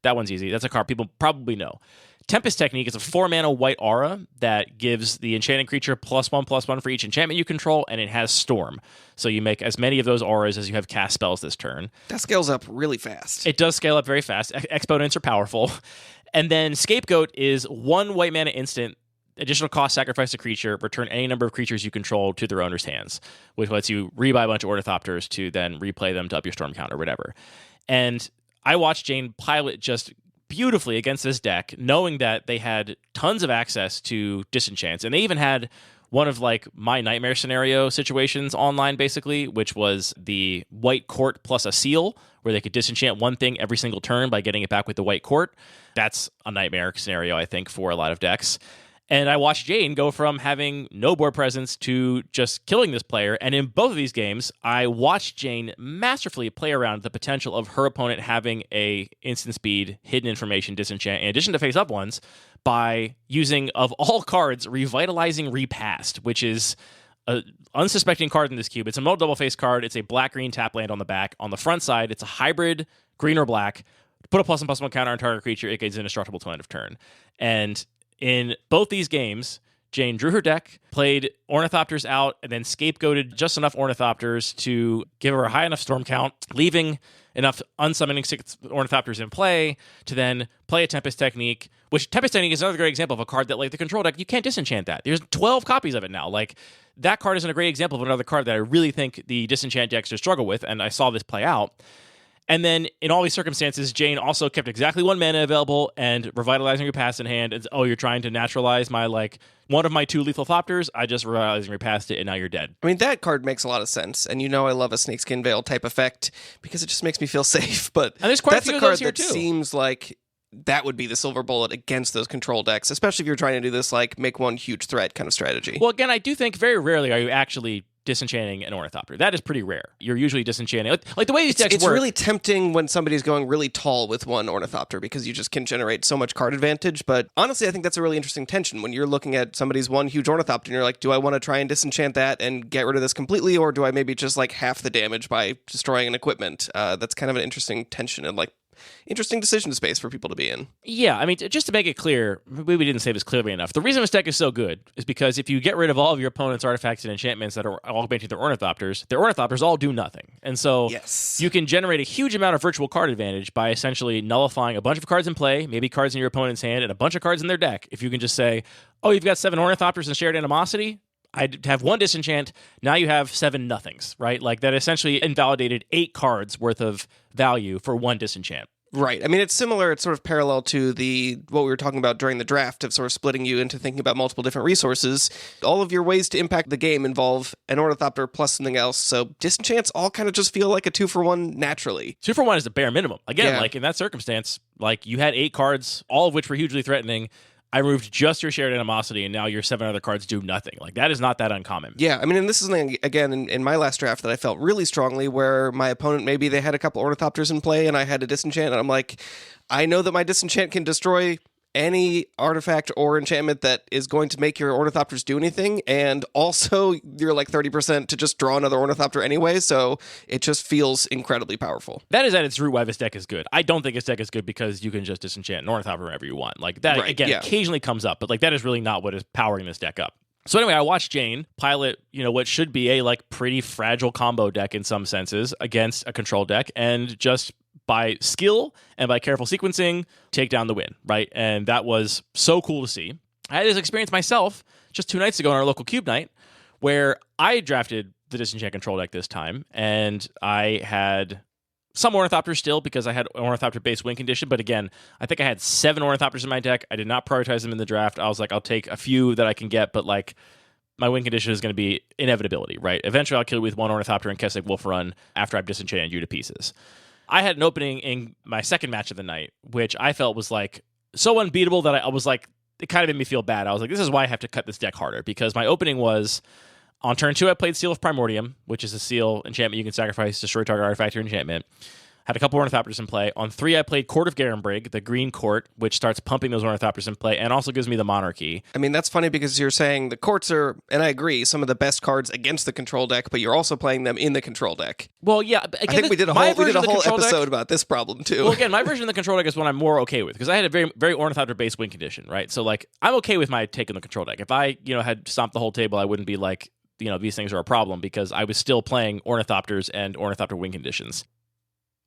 that one's easy. That's a card people probably know. Tempest Technique is a 4-mana white aura that gives the enchanting creature +1/+1 for each enchantment you control, and it has Storm. So you make as many of those auras as you have cast spells this turn. That scales up really fast. It does scale up very fast. Exponents are powerful. And then Scapegoat is 1 white mana instant, additional cost, sacrifice a creature, return any number of creatures you control to their owner's hands, which lets you rebuy a bunch of Ornithopters to then replay them to up your Storm count or whatever. And I watched Jane pilot just beautifully against this deck, knowing that they had tons of access to disenchants, and they even had one of my nightmare scenario situations online, basically, which was the white court plus a seal, where they could disenchant one thing every single turn by getting it back with the white court. That's a nightmare scenario, I think, for a lot of decks. And I watched Jane go from having no board presence to just killing this player. And in both of these games, I watched Jane masterfully play around the potential of her opponent having a instant speed, hidden information disenchant, in addition to face-up ones, by using, of all cards, Revitalizing Repast, which is an unsuspecting card in this cube. It's a double face card. It's a black-green tap land on the back. On the front side, it's a hybrid green or black. Put a +1/+1 counter on target creature. It gains indestructible till end of turn. And in both these games, Jane drew her deck, played Ornithopters out, and then scapegoated just enough Ornithopters to give her a high enough Storm count, leaving enough unsummoning 6 Ornithopters in play to then play a Tempest Technique, which Tempest Technique is another great example of a card that, the control deck, you can't disenchant that. There's 12 copies of it now. That card isn't a great example of another card that I really think the disenchant decks should struggle with, and I saw this play out. And then, in all these circumstances, Jane also kept exactly 1 mana available and Revitalizing Repast in hand. It's, you're trying to naturalize my, one of my 2 lethal Thopters. I just Revitalizing Repast it, and now you're dead. I mean, that card makes a lot of sense. And I love a Snakeskin Veil type effect because it just makes me feel safe. But and there's quite that's a few a of card those here, that too. seems like that would be the silver bullet against those control decks, especially if you're trying to do this, make one huge threat kind of strategy. Well, again, I do think very rarely are you actually disenchanting an Ornithopter. That is pretty rare. You're usually disenchanting. The way these decks it's work... really tempting when somebody's going really tall with one Ornithopter because you just can generate so much card advantage. But honestly, I think that's a really interesting tension when you're looking at somebody's one huge Ornithopter and you're like, do I want to try and disenchant that and get rid of this completely, or do I maybe just half the damage by destroying an equipment? That's kind of an interesting tension and interesting decision space for people to be in. Yeah, I mean, just to make it clear, maybe we didn't say this clearly enough. The reason this deck is so good is because if you get rid of all of your opponent's artifacts and enchantments that are augmenting their Ornithopters all do nothing. And so you can generate a huge amount of virtual card advantage by essentially nullifying a bunch of cards in play, maybe cards in your opponent's hand, and a bunch of cards in their deck. If you can just say, you've got 7 Ornithopters and shared animosity, I'd have 1 disenchant, now you have 7 nothings, right? That essentially invalidated 8 cards worth of value for 1 disenchant. Right. I mean, it's similar. It's sort of parallel to what we were talking about during the draft of sort of splitting you into thinking about multiple different resources. All of your ways to impact the game involve an Ornithopter plus something else. So disenchants all kind of just feel like a 2-for-1 naturally. 2-for-1 is the bare minimum. Again, Yeah. like in that circumstance, like you had 8 cards, all of which were hugely threatening. I removed just your shared animosity, and now your 7 other cards do nothing. Like, that is not that uncommon. Yeah, I mean, and this is something, again, in my last draft that I felt really strongly, where my opponent, maybe they had a couple Ornithopters in play, and I had a disenchant, and I'm like, I know that my disenchant can destroy any artifact or enchantment that is going to make your Ornithopters do anything, and also you're like 30% to just draw another Ornithopter anyway, so it just feels incredibly powerful. That is at its root why this deck is good. I don't think this deck is good because you can just disenchant an Ornithopter whenever you want. Like, that, Right, again, yeah. occasionally comes up, but like that is really not what is powering this deck up. So anyway, I watched Jane pilot, what should be a like pretty fragile combo deck in some senses against a control deck, and just by skill and by careful sequencing, take down the win, right? And that was so cool to see. I had this experience myself just 2 nights ago on our local Cube night, where I drafted the Disenchant control deck this time, and I had some Ornithopters still because I had Ornithopter-based win condition, but again, I think I had 7 Ornithopters in my deck. I did not prioritize them in the draft. I was like, I'll take a few that I can get, but like, my win condition is going to be inevitability, right? Eventually, I'll kill you with 1 Ornithopter and Kessig Wolf Run after I've disenchanted you to pieces. I had an opening in my second match of the night, which I felt was like so unbeatable that I was like, it kind of made me feel bad. I was like, this is why I have to cut this deck harder, because my opening was on turn 2, I played Seal of Primordium, which is a seal enchantment you can sacrifice, destroy target artifact or enchantment. Had a couple Ornithopters in play. On 3, I played Court of Garenbrig, the green court, which starts pumping those Ornithopters in play and also gives me the Monarchy. I mean, that's funny because you're saying the courts are, and I agree, some of the best cards against the control deck, but you're also playing them in the control deck. Well, yeah. Again, I think we did a whole episode about this problem, too. Well, again, my version of the control deck is one I'm more okay with, because I had a very, very Ornithopter-based win condition, right? So, like, I'm okay with my take on the control deck. If I, had stomped the whole table, I wouldn't be like, these things are a problem, because I was still playing Ornithopters and Ornithopter win conditions.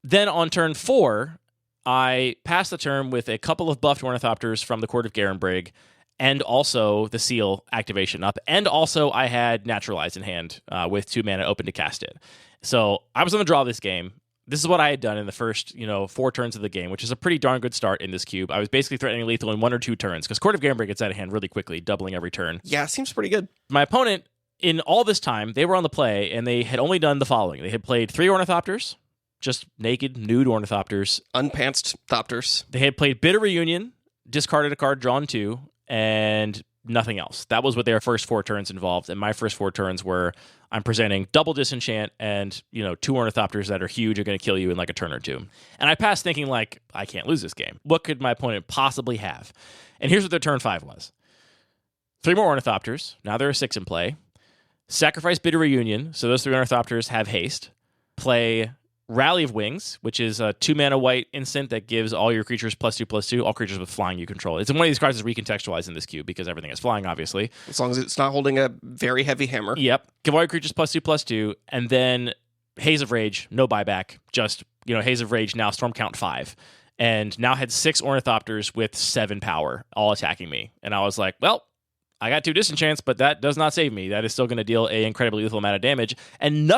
Then on turn 4, I passed the turn with a couple of buffed Ornithopters from the Court of Garenbrig, and also the seal activation up, and also I had Naturalize in hand with 2 mana open to cast it. So I was on the draw this game. This is what I had done in the first, 4 turns of the game, which is a pretty darn good start in this cube. I was basically threatening lethal in 1 or 2 turns, because Court of Garenbrig gets out of hand really quickly, doubling every turn. Yeah, seems pretty good. My opponent, in all this time, they were on the play, and they had only done the following. They had played 3 Ornithopters, just naked, nude Ornithopters. Unpantsed Thopters. They had played Bitter Reunion, discarded a card, drawn 2, and nothing else. That was what their first 4 turns involved, and my first 4 turns were, I'm presenting double disenchant and, 2 Ornithopters that are huge are going to kill you in like a turn or 2. And I passed thinking like, I can't lose this game. What could my opponent possibly have? And here's what their turn 5 was. 3 more Ornithopters. Now there are 6 in play. Sacrifice Bitter Reunion, so those 3 Ornithopters have haste. Play Rally of Wings, which is a 2 mana white instant that gives all your creatures +2/+2, all creatures with flying you control. It's one of these cards that's recontextualized in this cube because everything is flying, obviously. As long as it's not holding a very heavy hammer. Yep. Give all your creatures +2/+2, and then Haze of Rage, no buyback, just, Haze of Rage, now Storm Count 5. And now had 6 Ornithopters with 7 power, all attacking me. And I was like, well, I got 2 disenchants, but that does not save me. That is still going to deal an incredibly lethal amount of damage. And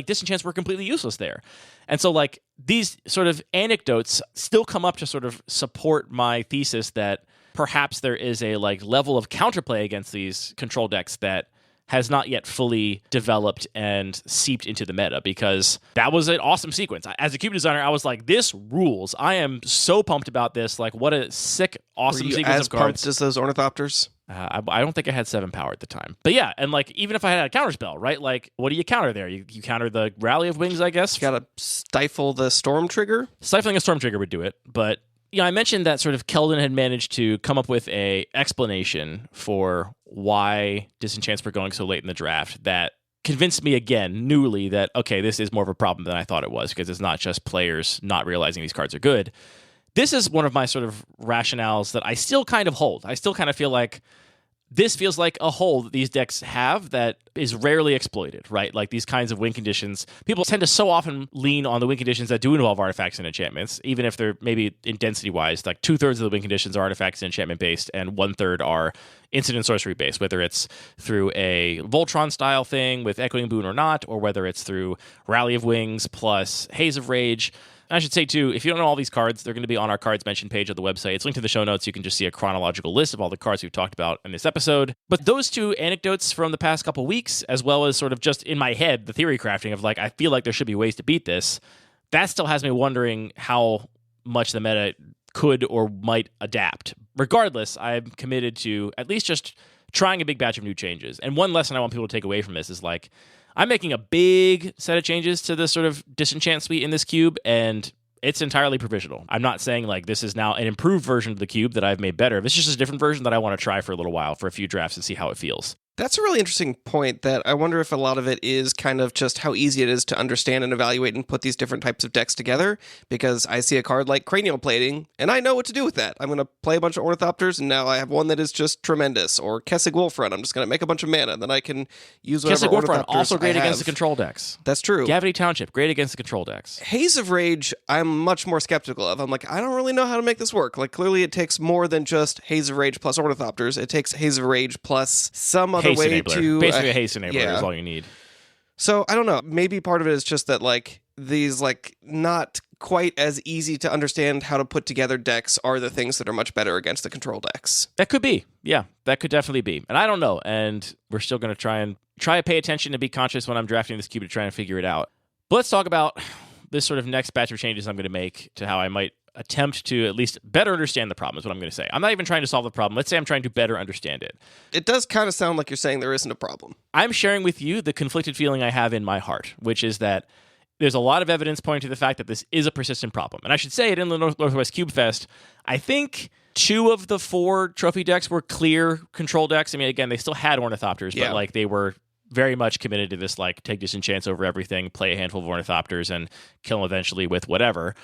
disenchants were completely useless there. And so, like, these sort of anecdotes still come up to sort of support my thesis that perhaps there is a, like, level of counterplay against these control decks that has not yet fully developed and seeped into the meta, because that was an awesome sequence. As a cube designer, I was like, this rules. I am so pumped about this. Like, what a sick, awesome sequence of cards. Pumped as those Ornithopters? I don't think I had 7 power at the time. But yeah, and like, even if I had a counterspell, right? Like, what do you counter there? You counter the Rally of Wings, I guess? You gotta stifle the Storm Trigger? Stifling a Storm Trigger would do it, but I mentioned that sort of Keldon had managed to come up with a explanation for why disenchants were going so late in the draft that convinced me again, newly, that, okay, this is more of a problem than I thought it was, because it's not just players not realizing these cards are good. This is one of my sort of rationales that I still kind of hold. I still kind of feel like this feels like a hole that these decks have that is rarely exploited, right? Like these kinds of win conditions. People tend to so often lean on the win conditions that do involve artifacts and enchantments, even if they're maybe in density-wise, like 2/3 of the win conditions are artifacts and enchantment-based, and 1/3 are instant and sorcery-based, whether it's through a Voltron-style thing with Echoing Boon or not, or whether it's through Rally of Wings plus Haze of Rage. I should say, too, if you don't know all these cards, they're going to be on our cards mentioned page of the website. It's linked to the show notes. You can just see a chronological list of all the cards we've talked about in this episode. But those two anecdotes from the past couple weeks, as well as sort of just in my head, the theory crafting of like, I feel like there should be ways to beat this, that still has me wondering how much the meta could or might adapt. Regardless, I'm committed to at least just trying a big batch of new changes. And one lesson I want people to take away from this is like, I'm making a big set of changes to the sort of disenchant suite in this cube, and it's entirely provisional. I'm not saying like this is now an improved version of the cube that I've made better. It's just a different version that I want to try for a little while, for a few drafts, and see how it feels. That's a really interesting point that I wonder if a lot of it is kind of just how easy it is to understand and evaluate and put these different types of decks together, because I see a card like Cranial Plating, and I know what to do with that. I'm going to play a bunch of Ornithopters, and now I have one that is just tremendous. Or Kessig Wolfrun, I'm just going to make a bunch of mana, then I can use whatever Kessig Wolfrun, Ornithopters also great I against have. the control decks. That's true. Gavity Township, great against the control decks. Haze of Rage, I'm much more skeptical of. I'm like, I don't really know how to make this work. Like, clearly it takes more than just Haze of Rage plus Ornithopters. It takes Haze of Rage plus some other Haste way enabler. to... Basically a haste enabler yeah. is all you need. So, I don't know. Maybe part of it is just that, like, these, like, not quite as easy to understand how to put together decks are the things that are much better against the control decks. That could be. Yeah, that could definitely be. And I don't know. And we're still going to try to pay attention and be conscious when I'm drafting this cube to try and figure it out. But let's talk about this sort of next batch of changes I'm going to make to how I might attempt to at least better understand the problem is what I'm going to say. I'm not even trying to solve the problem. Let's say I'm trying to better understand it. It does kind of sound like you're saying there isn't a problem. I'm sharing with you the conflicted feeling I have in my heart, which is that there's a lot of evidence pointing to the fact that this is a persistent problem. And I should say it in the Northwest Cube Fest, I think 2 of the 4 trophy decks were clear control decks. I mean, again, they still had Ornithopters, but like they were very much committed to this, like, take disenchants over everything, play a handful of Ornithopters, and kill them eventually with whatever.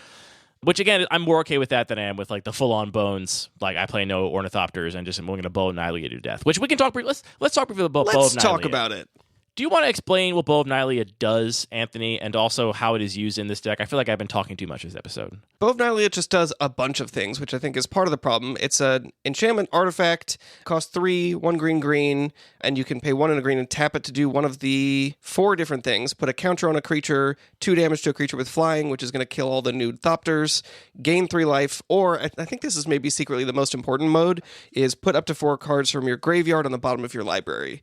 Which, again, I'm more okay with that than I am with, like, the full-on bones. Like, I play no Ornithopters and just I'm going to bow Nylea to death. Which we can talk briefly. Let's talk briefly about bow of Nylea. Let's talk about it. Do you want to explain what Bow of Nylea does, Anthony, and also how it is used in this deck? I feel like I've been talking too much this episode. Bow of Nylea just does a bunch of things, which I think is part of the problem. It's an enchantment artifact, costs 3, 1 green, and you can pay 1 and a green and tap it to do one of the 4 different things. Put a counter on a creature, 2 damage to a creature with flying, which is going to kill all the new Thopters, gain 3 life, or I think this is maybe secretly the most important mode, is put up to 4 cards from your graveyard on the bottom of your library.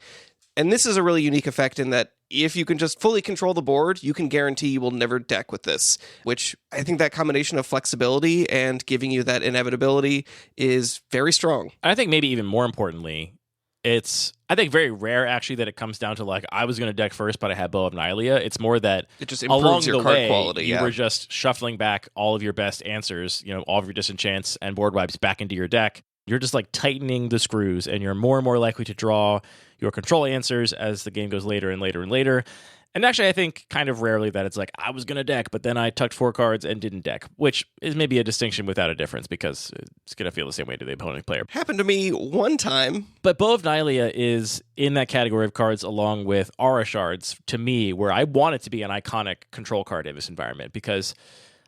And this is a really unique effect in that if you can just fully control the board, you can guarantee you will never deck with this, which I think that combination of flexibility and giving you that inevitability is very strong. I think maybe even more importantly, it's, I think, very rare, actually, that it comes down to, like, I was going to deck first, but I had Bow of Nylea. It's more that it just improves along your the card way, quality. You were just shuffling back all of your best answers, all of your disenchants and board wipes back into your deck. You're just, like, tightening the screws, and you're more and more likely to draw your control answers as the game goes later and later and later. And actually, I think kind of rarely that it's like, I was going to deck, but then I tucked 4 cards and didn't deck, which is maybe a distinction without a difference because it's going to feel the same way to the opponent player. Happened to me one time. But Bow of Nylea is in that category of cards along with Aura Shards, to me, where I want it to be an iconic control card in this environment because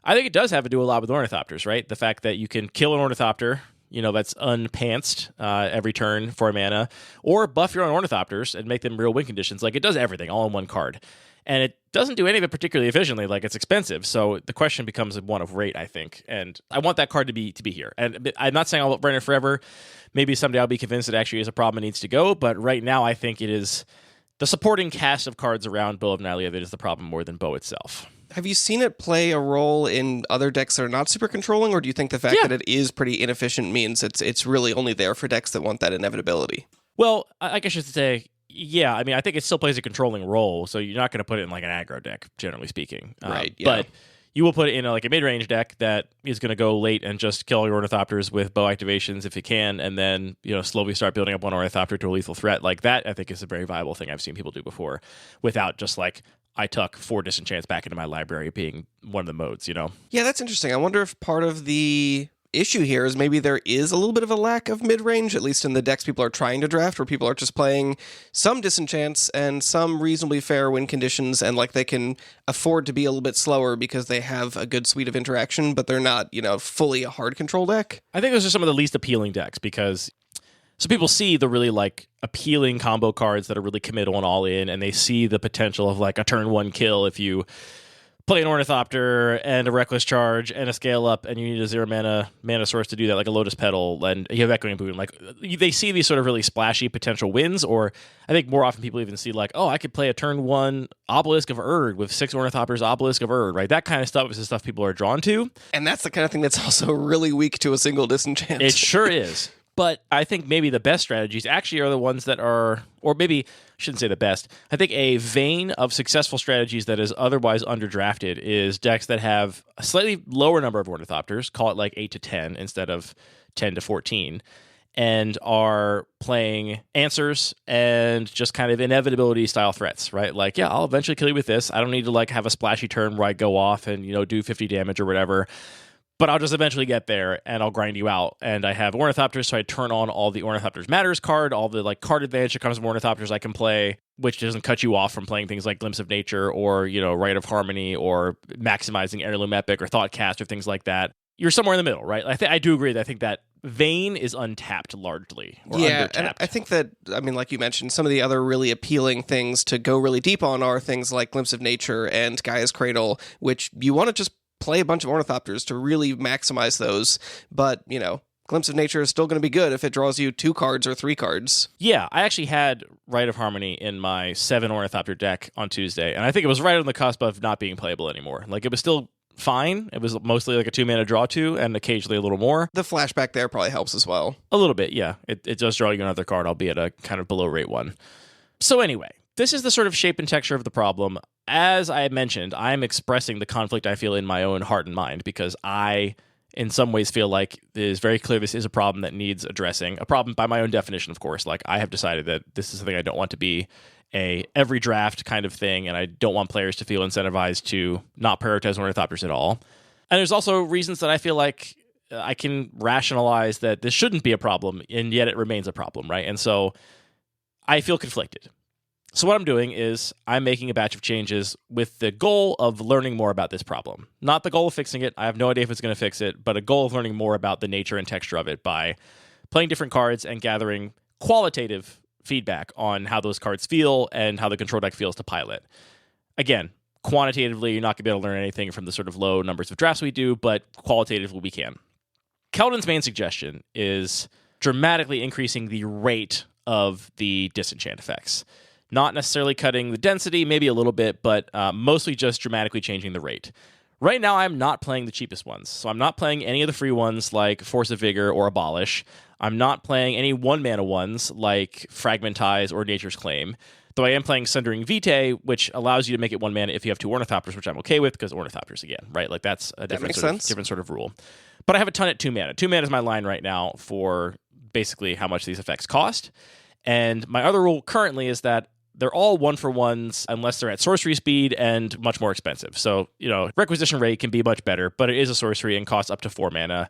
I think it does have to do a lot with Ornithopters, right? The fact that you can kill an Ornithopter, that's unpantsed every turn for a mana, or buff your own Ornithopters and make them real win conditions. Like, it does everything all in one card. And it doesn't do any of it particularly efficiently. Like, it's expensive. So the question becomes one of rate, I think. And I want that card to be here. And I'm not saying I'll run it forever. Maybe someday I'll be convinced it actually is a problem and needs to go. But right now, I think it is the supporting cast of cards around Bow of Nylea that is the problem more than Bow itself. Have you seen it play a role in other decks that are not super controlling, or do you think the fact that it is pretty inefficient means it's really only there for decks that want that inevitability? Well, I guess I should say, yeah. I mean, I think it still plays a controlling role, so you're not going to put it in like an aggro deck, generally speaking. Right, yeah. But you will put it in a mid-range deck that is going to go late and just kill your Ornithopters with bow activations if it can, and then slowly start building up one Ornithopter to a lethal threat. Like that, I think is a very viable thing I've seen people do before, without just like, I tuck 4 disenchants back into my library being one of the modes, Yeah, that's interesting. I wonder if part of the issue here is maybe there is a little bit of a lack of mid-range, at least in the decks people are trying to draft, where people are just playing some disenchants and some reasonably fair win conditions, and like they can afford to be a little bit slower because they have a good suite of interaction, but they're not, fully a hard control deck. I think those are some of the least appealing decks because so people see the really appealing combo cards that are really committal and all in, and they see the potential of a turn 1 kill if you play an Ornithopter and a Reckless Charge and a Scale Up, and you need a 0 mana source to do that, like a Lotus Petal, and you have Echoing Boon. Like, they see these sort of really splashy potential wins, or I think more often people even see like, oh, I could play a turn 1 Obelisk of Erd with 6 Ornithopters, Obelisk of Erd, right? That kind of stuff is the stuff people are drawn to. And that's the kind of thing that's also really weak to a single disenchant. It sure is. But I think maybe the best strategies actually are the ones that are, or maybe I shouldn't say the best. I think a vein of successful strategies that is otherwise underdrafted is decks that have a slightly lower number of Ornithopters, call it like 8 to 10 instead of 10 to 14, and are playing answers and just kind of inevitability style threats, right? Like, yeah, I'll eventually kill you with this. I don't need to like have a splashy turn where I go off and, do 50 damage or whatever. But I'll just eventually get there, and I'll grind you out. And I have Ornithopters, so I turn on all the Ornithopters Matters card, all the like card advantage that comes from Ornithopters I can play, which doesn't cut you off from playing things like Glimpse of Nature or, Rite of Harmony or maximizing Heirloom Epic or Thoughtcast or things like that. You're somewhere in the middle, right? I do agree that I think that vein is untapped largely, or undertapped. And I think that, like you mentioned, some of the other really appealing things to go really deep on are things like Glimpse of Nature and Gaia's Cradle, which you want to just play a bunch of Ornithopters to really maximize those. But, Glimpse of Nature is still going to be good if it draws you 2 cards or 3 cards. Yeah, I actually had Rite of Harmony in my 7 Ornithopter deck on Tuesday, and I think it was right on the cusp of not being playable anymore. Like, it was still fine. It was mostly like a 2-mana draw 2, and occasionally a little more. The flashback there probably helps as well. A little bit, yeah. It does draw you another card, albeit a kind of below rate one. So anyway, this is the sort of shape and texture of the problem. As I mentioned, I'm expressing the conflict I feel in my own heart and mind, because I, in some ways, feel like it is very clear this is a problem that needs addressing. A problem by my own definition, of course. Like, I have decided that this is something I don't want to be a every draft kind of thing, and I don't want players to feel incentivized to not prioritize Ornithopters at all. And there's also reasons that I feel like I can rationalize that this shouldn't be a problem, and yet it remains a problem, right? And so I feel conflicted. So what I'm doing is I'm making a batch of changes with the goal of learning more about this problem. Not the goal of fixing it. I have no idea if it's going to fix it, but a goal of learning more about the nature and texture of it by playing different cards and gathering qualitative feedback on how those cards feel and how the control deck feels to pilot. Again, quantitatively, you're not going to be able to learn anything from the sort of low numbers of drafts we do, but qualitatively, we can. Keldon's main suggestion is dramatically increasing the rate of the disenchant effects. Not necessarily cutting the density, maybe a little bit, but mostly just dramatically changing the rate. Right now, I'm not playing the cheapest ones. So I'm not playing any of the free ones like Force of Vigor or Abolish. I'm not playing any 1-mana ones like Fragmentize or Nature's Claim. Though I am playing Sundering Vitae, which allows you to make it 1 mana if you have 2 Ornithopters, which I'm okay with because Ornithopters again, right? Like, that's a different sort of rule. But I have a ton at 2 mana. 2 mana is my line right now for basically how much these effects cost. And my other rule currently is that they're all 1-for-1s unless they're at sorcery speed and much more expensive. So, requisition rate can be much better, but it is a sorcery and costs up to 4 mana.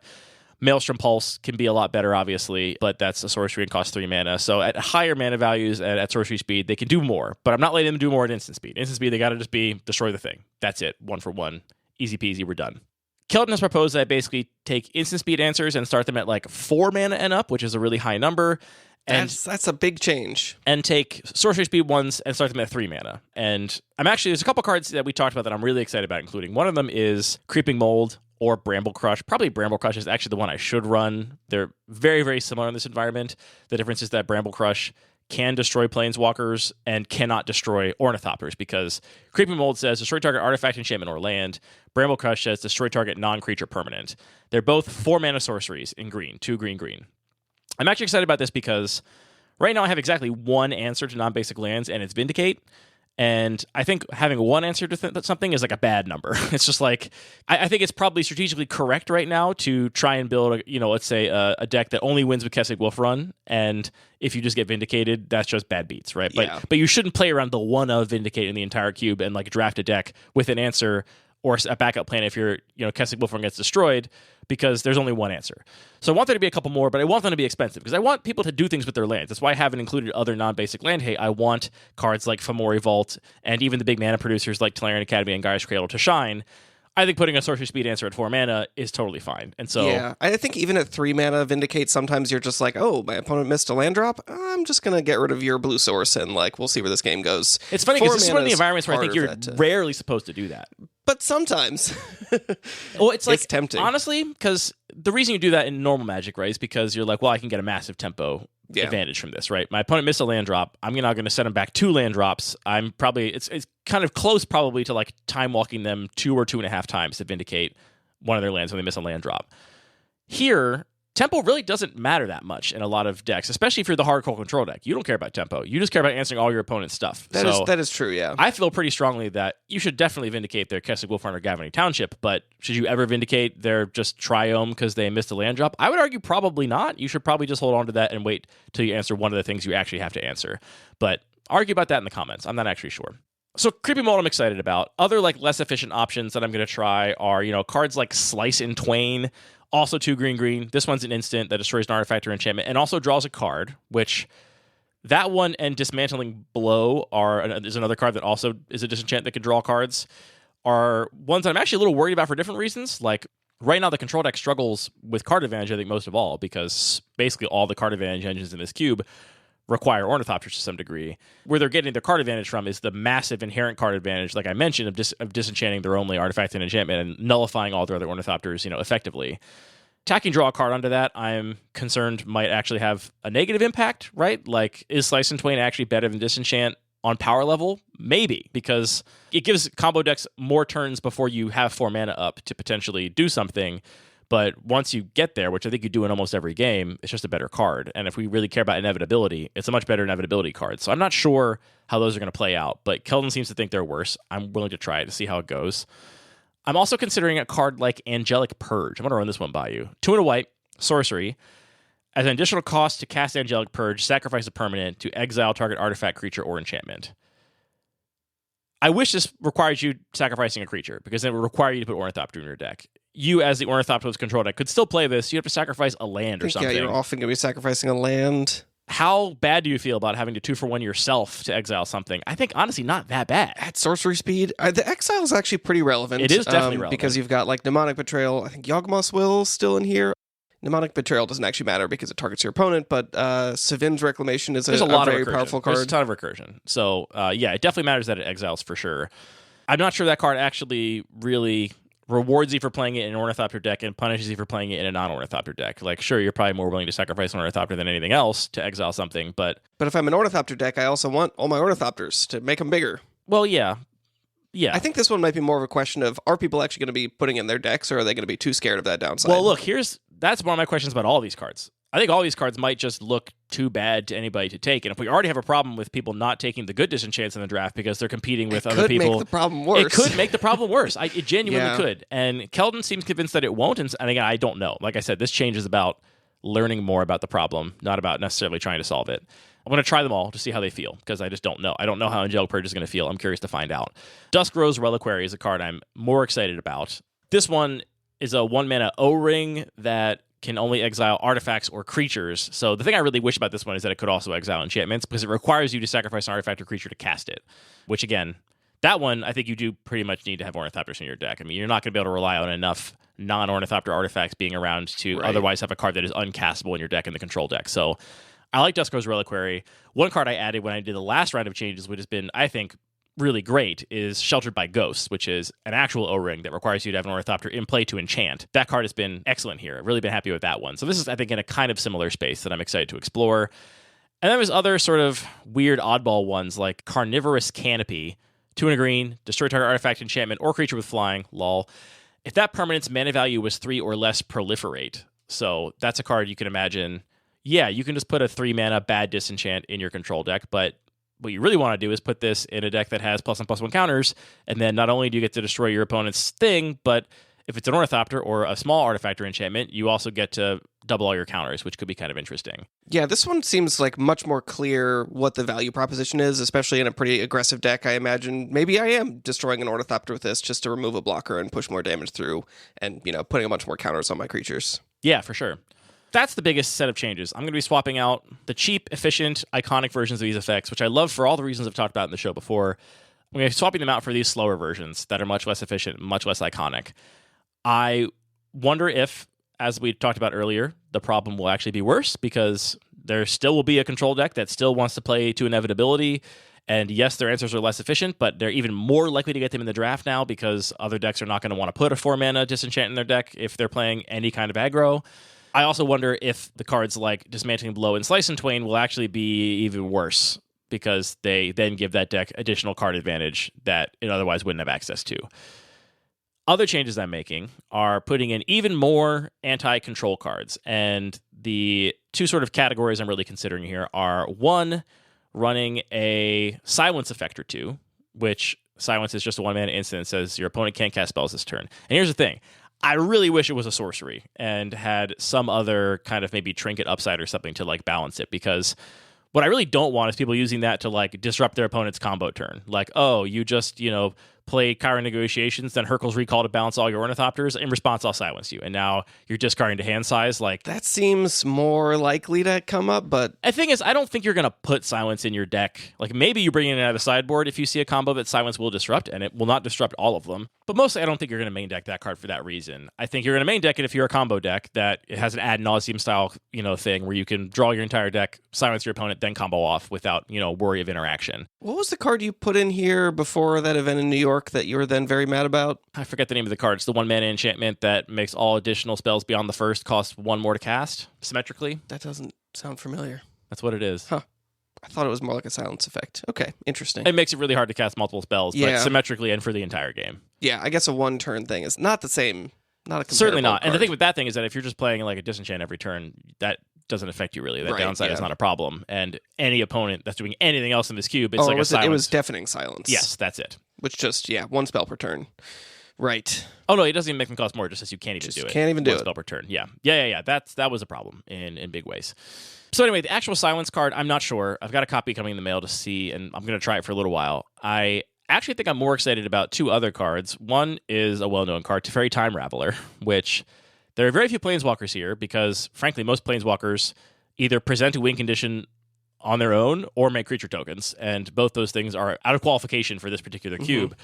Maelstrom Pulse can be a lot better, obviously, but that's a sorcery and costs 3 mana. So at higher mana values and at sorcery speed, they can do more, but I'm not letting them do more at instant speed. Instant speed, they got to just be destroy the thing. That's it. 1-for-1. Easy peasy, we're done. Keldon has proposed that I basically take instant speed answers and start them at like 4 mana and up, which is a really high number. And that's a big change. And take sorcery speed ones and start them at 3 mana. And there's a couple cards that we talked about that I'm really excited about including. One of them is Creeping Mold or Bramble Crush. Probably Bramble Crush is actually the one I should run. They're very, very similar in this environment. The difference is that Bramble Crush can destroy Planeswalkers and cannot destroy Ornithopters, because Creeping Mold says destroy target artifact, enchantment, or land. Bramble Crush says destroy target non-creature permanent. They're both 4 mana sorceries in green, 2 green. I'm actually excited about this because right now I have exactly 1 answer to non-basic lands, and it's Vindicate. And I think having 1 answer to something is like a bad number. It's just like, I think it's probably strategically correct right now to try and build, let's say a deck that only wins with Kessig Wolf Run. And if you just get Vindicated, that's just bad beats, right? Yeah. But you shouldn't play around the one of Vindicate in the entire cube and like draft a deck with an answer or a backup plan if your Kessig Wolf Run gets destroyed, because there's only 1 answer. So I want there to be a couple more, but I want them to be expensive because I want people to do things with their lands. That's why I haven't included other non-basic land hate. I want cards like Fomori Vault and even the big mana producers like Tolarian Academy and Gaia's Cradle to shine. I think putting a sorcery speed answer at 4 mana is totally fine. And so, yeah, I think even at 3 mana Vindicate, sometimes you're just like, oh, my opponent missed a land drop. I'm just going to get rid of your blue source and we'll see where this game goes. It's funny because this is one of the environments where I think you're rarely supposed to do that. But sometimes. Well, it's like, It's tempting. honestly, because the reason you do that in normal Magic, right, is because you're like, well, I can get a massive tempo advantage from this, right? My opponent missed a land drop. I'm now going to send him back 2 land drops. I'm probably, it's kind of close probably to like time walking them 2 or 2.5 times to vindicate one of their lands when they miss a land drop. Here, tempo really doesn't matter that much in a lot of decks, especially if you're the hardcore control deck. You don't care about tempo. You just care about answering all your opponent's stuff. That is true, yeah. I feel pretty strongly that you should definitely vindicate their Keswick Wolfrun or Gavony Township, but should you ever vindicate their just Triome because they missed a land drop? I would argue probably not. You should probably just hold on to that and wait till you answer one of the things you actually have to answer. But argue about that in the comments. I'm not actually sure. So Creepy Mold I'm excited about. Other like less efficient options that I'm going to try are, cards like Slice in Twain, also 2 green. This one's an instant that destroys an artifact or enchantment and also draws a card, which that one and Dismantling Blow is another card that also is a disenchant that can draw cards, are ones that I'm actually a little worried about for different reasons. Like right now the control deck struggles with card advantage, I think, most of all, because basically all the card advantage engines in this cube require Ornithopters to some degree. Where they're getting their card advantage from is the massive inherent card advantage, like I mentioned, of disenchanting their only artifact and enchantment and nullifying all their other Ornithopters, effectively. Tacking draw a card onto that, I'm concerned might actually have a negative impact, right? Like, is Slice and Twain actually better than Disenchant on power level? Maybe, because it gives combo decks more turns before you have 4 mana up to potentially do something. But once you get there, which I think you do in almost every game, it's just a better card. And if we really care about inevitability, it's a much better inevitability card. So I'm not sure how those are going to play out, but Keldon seems to think they're worse. I'm willing to try it to see how it goes. I'm also considering a card like Angelic Purge. I'm going to run this one by you. 2 and a white, sorcery. As an additional cost to cast Angelic Purge, sacrifice a permanent to exile target artifact, creature, or enchantment. I wish this requires you sacrificing a creature, because then it would require you to put Ornithopter in your deck. You, as the Ornithopter's control deck, could still play this. You have to sacrifice a land or something. Yeah, you're often going to be sacrificing a land. How bad do you feel about having to 2-for-1 yourself to exile something? I think, honestly, not that bad. At sorcery speed, the exile is actually pretty relevant. It is definitely relevant. Because you've got, like, Mnemonic Betrayal. I think Yawgmoth's Will still in here. Mnemonic Betrayal doesn't actually matter because it targets your opponent, but Savim's Reclamation is a very powerful card. There's a ton of recursion. So, yeah, it definitely matters that it exiles for sure. I'm not sure that card actually really rewards you for playing it in an Ornithopter deck and punishes you for playing it in a non-Ornithopter deck. Like, sure, you're probably more willing to sacrifice an Ornithopter than anything else to exile something, but if I'm an Ornithopter deck, I also want all my Ornithopters to make them bigger. Well, yeah. Yeah. I think this one might be more of a question of, are people actually going to be putting in their decks, or are they going to be too scared of that downside? Well, look, that's one of my questions about all these cards. I think all these cards might just look too bad to anybody to take. And if we already have a problem with people not taking the good disenchants in the draft because they're competing with other people, it could make the problem worse. It could make the problem worse. It genuinely could. And Keldon seems convinced that it won't. And again, I don't know. Like I said, this change is about learning more about the problem, not about necessarily trying to solve it. I'm going to try them all to see how they feel, because I just don't know. I don't know how Angelic Purge is going to feel. I'm curious to find out. Dusk Rose Reliquary is a card I'm more excited about. This one is a 1-mana O-Ring that can only exile artifacts or creatures. So the thing I really wish about this one is that it could also exile enchantments, because it requires you to sacrifice an artifact or creature to cast it, which, again, that one I think you do pretty much need to have Ornithopters in your deck. I mean, you're not going to be able to rely on enough non-Ornithopter artifacts being around to otherwise have a card that is uncastable in your deck in the control deck. So I like Dusk Rose Reliquary. One card I added when I did the last round of changes, which has been, I think, really great, is Sheltered by Ghosts, which is an actual O-Ring that requires you to have an Ornithopter in play to enchant. That card has been excellent here. I've really been happy with that one. So this is, I think, in a kind of similar space that I'm excited to explore. And then there's other sort of weird oddball ones like Carnivorous Canopy, 2 and a green, destroy target artifact, enchantment, or creature with flying, lol. If that permanent's mana value was 3 or less, proliferate. So that's a card you can imagine, yeah, you can just put a 3-mana bad disenchant in your control deck, but what you really want to do is put this in a deck that has +1/+1 counters, and then not only do you get to destroy your opponent's thing, but if it's an Ornithopter or a small artifact or enchantment, you also get to double all your counters, which could be kind of interesting. Yeah, this one seems like much more clear what the value proposition is, especially in a pretty aggressive deck. I imagine maybe I am destroying an Ornithopter with this just to remove a blocker and push more damage through, and, putting a bunch more counters on my creatures. Yeah, for sure. That's the biggest set of changes. I'm going to be swapping out the cheap, efficient, iconic versions of these effects, which I love for all the reasons I've talked about in the show before. I'm going to be swapping them out for these slower versions that are much less efficient, much less iconic. I wonder if, as we talked about earlier, the problem will actually be worse, because there still will be a control deck that still wants to play to inevitability, And yes, their answers are less efficient, but they're even more likely to get them in the draft now because other decks are not going to want to put a 4-mana Disenchant in their deck if they're playing any kind of aggro. I also wonder if the cards like Dismantling Blow and Slice and Twain will actually be even worse because they then give that deck additional card advantage that it otherwise wouldn't have access to. Other changes I'm making are putting in even more anti-control cards. And the two sort of categories I'm really considering here are, one, running a Silence effect or two, which Silence is just a 1-mana instant that says your opponent can't cast spells this turn. And here's the thing. I really wish it was a sorcery and had some other kind of maybe trinket upside or something to like balance it, because what I really don't want is people using that to like disrupt their opponent's combo turn. Like, oh, you just, play Chiron Negotiations, then Hurkyl's Recall to balance all your Ornithopters. In response, I'll silence you. And now you're discarding to hand size. Like, that seems more likely to come up, but the thing is, I don't think you're going to put Silence in your deck. Like, maybe you bring it in out of sideboard if you see a combo that Silence will disrupt, and it will not disrupt all of them. But mostly, I don't think you're going to main deck that card for that reason. I think you're going to main deck it if you're a combo deck that it has an ad nauseum style, thing where you can draw your entire deck, silence your opponent, then combo off without, worry of interaction. What was the card you put in here before that event in New York that you were then very mad about? I forget the name of the card. It's the 1-mana enchantment that makes all additional spells beyond the first cost 1 more to cast, symmetrically. That doesn't sound familiar. That's what it is. Huh. I thought it was more like a silence effect. Okay, interesting. It makes it really hard to cast multiple spells, but symmetrically and for the entire game. Yeah, I guess a 1-turn thing is not the same. Not a certainly not. card. And the thing with that thing is that if you're just playing like a Disenchant every turn, that doesn't affect you really. That downside is not a problem. And any opponent that's doing anything else in this cube, it's like a silence. It was Deafening Silence. Yes, that's it. Which just, 1 spell per turn. Right. Oh, no, it doesn't even make them cost more. It just says you can't even do it. Can't even do it. 1 spell per turn. Yeah. That was a problem in big ways. So anyway, the actual Silence card, I'm not sure. I've got a copy coming in the mail to see, and I'm going to try it for a little while. I actually think I'm more excited about 2 other cards. One is a well-known card, Teferi Time Raveler, which there are very few Planeswalkers here because, frankly, most Planeswalkers either present a win condition on their own or make creature tokens, and both those things are out of qualification for this particular cube.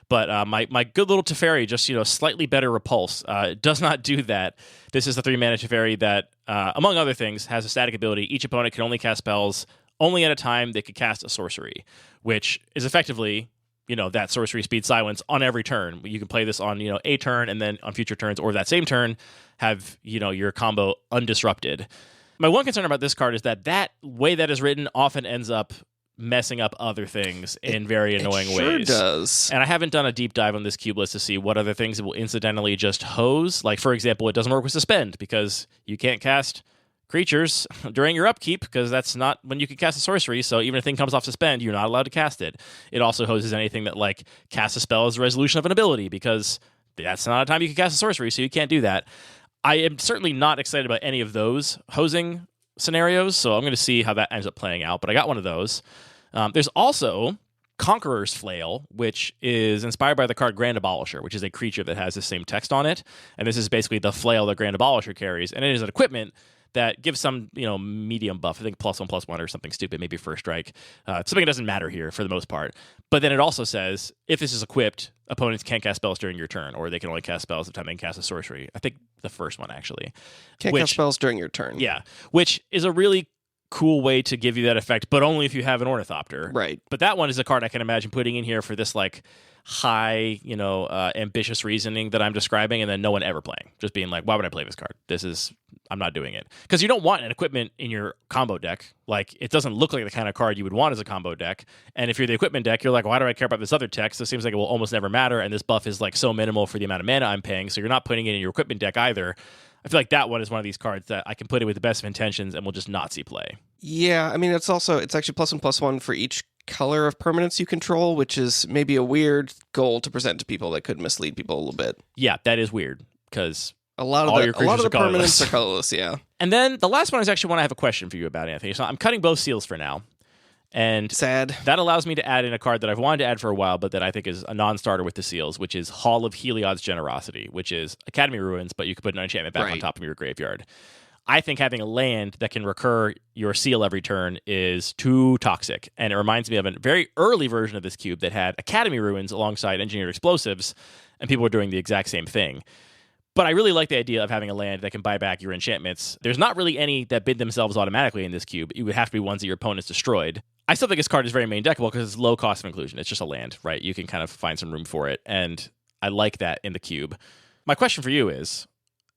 But my good little Teferi, just slightly better repulse, does not do that. This is the 3-mana Teferi that, among other things, has a static ability. Each opponent can only cast spells only at a time they could cast a sorcery, which is effectively that sorcery speed silence on every turn. You can play this on a turn, and then on future turns or that same turn have your combo undisrupted. My one concern about this card is that way that is written often ends up messing up other things in very annoying ways. It sure does. And I haven't done a deep dive on this cube list to see what other things it will incidentally just hose. Like, for example, it doesn't work with Suspend because you can't cast creatures during your upkeep because that's not when you can cast a sorcery. So even if a thing comes off Suspend, you're not allowed to cast it. It also hoses anything that like casts a spell as a resolution of an ability because that's not a time you can cast a sorcery, so you can't do that. I am certainly not excited about any of those hosing scenarios, so I'm going to see how that ends up playing out, but I got one of those. There's also Conqueror's Flail, which is inspired by the card Grand Abolisher, which is a creature that has the same text on it, and this is basically the flail that Grand Abolisher carries, and it is an equipment that gives some, medium buff. I think +1/+1 or something stupid, maybe first strike. Something that doesn't matter here for the most part. But then it also says, if this is equipped, opponents can't cast spells during your turn, or they can only cast spells the time they can cast a sorcery. I think the first one, actually. Can't cast spells during your turn. Yeah, which is a really cool way to give you that effect, but only if you have an Ornithopter. Right. But that one is a card I can imagine putting in here for this, high, ambitious reasoning that I'm describing, and then no one ever playing. Just being like, why would I play this card? I'm not doing it. Because you don't want an equipment in your combo deck. Like, it doesn't look like the kind of card you would want as a combo deck. And if you're the equipment deck, you're like, why do I care about this other text? It seems like it will almost never matter, and this buff is so minimal for the amount of mana I'm paying, so you're not putting it in your equipment deck either. I feel like that one is one of these cards that I can put in with the best of intentions and will just not see play. Yeah, I mean, it's actually +1/+1 for each color of permanence you control, which is maybe a weird goal to present to people that could mislead people a little bit. Yeah, that is weird, because a lot of the permanents are colorless, yeah. And then the last one is actually one I have a question for you about, Anthony. So I'm cutting both seals for now. And sad. That allows me to add in a card that I've wanted to add for a while, but that I think is a non-starter with the seals, which is Hall of Heliod's Generosity, which is Academy Ruins, but you can put an enchantment back on top of your graveyard. I think having a land that can recur your seal every turn is too toxic, and it reminds me of a very early version of this cube that had Academy Ruins alongside Engineered Explosives, and people were doing the exact same thing. But I really like the idea of having a land that can buy back your enchantments. There's not really any that bid themselves automatically in this cube. It would have to be ones that your opponent's destroyed. I still think this card is very main deckable because it's low cost of inclusion. It's just a land, right? You can kind of find some room for it, and I like that in the cube. My question for you is,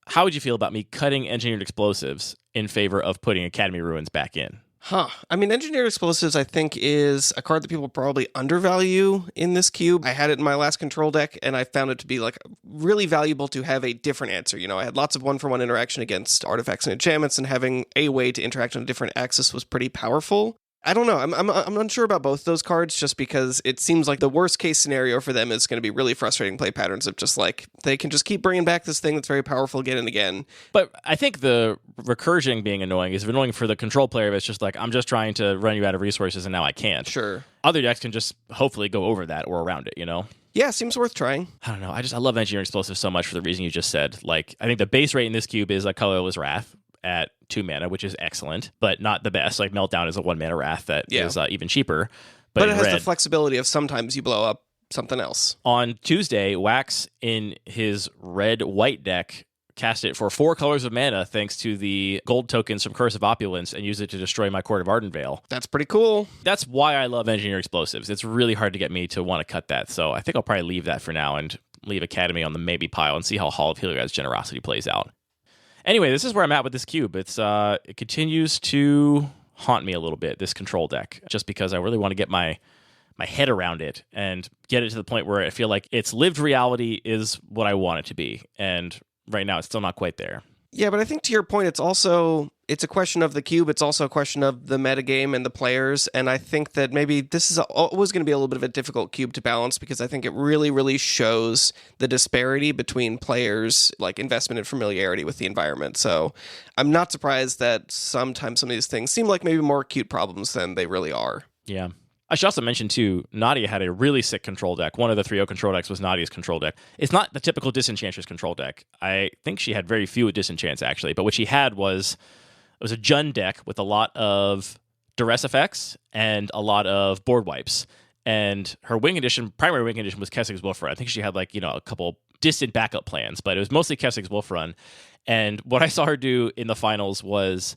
how would you feel about me cutting Engineered Explosives in favor of putting Academy Ruins back in? I mean, Engineered Explosives, I think, is a card that people probably undervalue in this cube. I had it in my last control deck, and I found it to be like really valuable to have a different answer. I had lots of one-for-one interaction against artifacts and enchantments, and having a way to interact on a different axis was pretty powerful. I don't know. I'm unsure about both those cards just because it seems like the worst case scenario for them is going to be really frustrating play patterns of just like they can just keep bringing back this thing that's very powerful again and again. But I think the recursion being annoying is annoying for the control player. It's just like, I'm just trying to run you out of resources and now I can't. Sure. Other decks can just hopefully go over that or around it, Yeah, seems worth trying. I don't know. I love Engineering Explosives so much for the reason you just said. Like, I think the base rate in this cube is a Colorless Wrath at 2 mana, which is excellent, but not the best. Like, Meltdown is a 1 mana Wrath that is even cheaper. But it has the flexibility of sometimes you blow up something else. On Tuesday, Wax in his red-white deck cast it for 4 colors of mana thanks to the gold tokens from Curse of Opulence and use it to destroy my Court of Ardenvale. That's pretty cool. That's why I love Engineering Explosives. It's really hard to get me to want to cut that, so I think I'll probably leave that for now and leave Academy on the maybe pile and see how Hall of Heliod's Generosity plays out. Anyway, this is where I'm at with this cube. It continues to haunt me a little bit, this control deck, just because I really want to get my head around it and get it to the point where I feel like its lived reality is what I want it to be. And right now, it's still not quite there. Yeah, but I think to your point, it's a question of the cube. It's also a question of the metagame and the players. And I think that maybe this is always going to be a little bit of a difficult cube to balance because I think it really, really shows the disparity between players' like investment and familiarity with the environment. So I'm not surprised that sometimes some of these things seem like maybe more acute problems than they really are. Yeah. I should also mention, too, Nylea had a really sick control deck. One of the 3-0 control decks was Nylea's control deck. It's not the typical Disenchantress control deck. I think she had very few Disenchants, actually. But what she had was a Jund deck with a lot of duress effects and a lot of board wipes. And her primary wing condition was Kessig's Wolf Run. I think she had, a couple distant backup plans, but it was mostly Kessig's Wolf Run. And what I saw her do in the finals was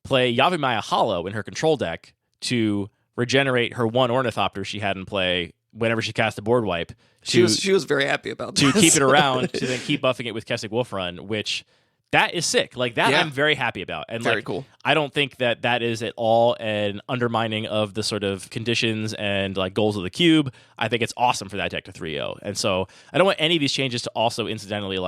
play Yavimaya Hollow in her control deck to regenerate her 1 Ornithopter she had in play whenever she cast a board wipe. She was very happy about that. To keep it around, to then keep buffing it with Kessig Wolf Run, which that is sick. Like, that I'm very happy about. And very cool. I don't think that is at all an undermining of the sort of conditions and goals of the cube. I think it's awesome for that deck to 3-0. And so I don't want any of these changes to also incidentally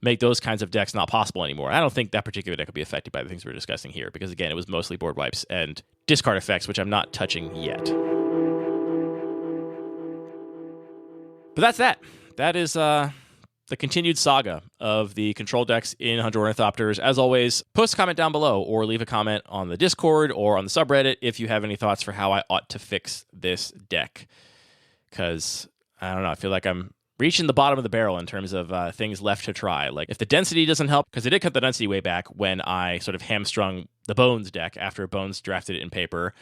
make those kinds of decks not possible anymore. I don't think that particular deck will be affected by the things we're discussing here because, again, it was mostly board wipes and discard effects, which I'm not touching yet. But that's that. That is the continued saga of the control decks in 100 Ornithopters. As always, post a comment down below or leave a comment on the Discord or on the subreddit if you have any thoughts for how I ought to fix this deck. Because, I don't know, I feel like I'm reaching the bottom of the barrel in terms of things left to try. Like, if the density doesn't help, because I did cut the density way back when I sort of hamstrung the Bones deck after Bones drafted it in paper,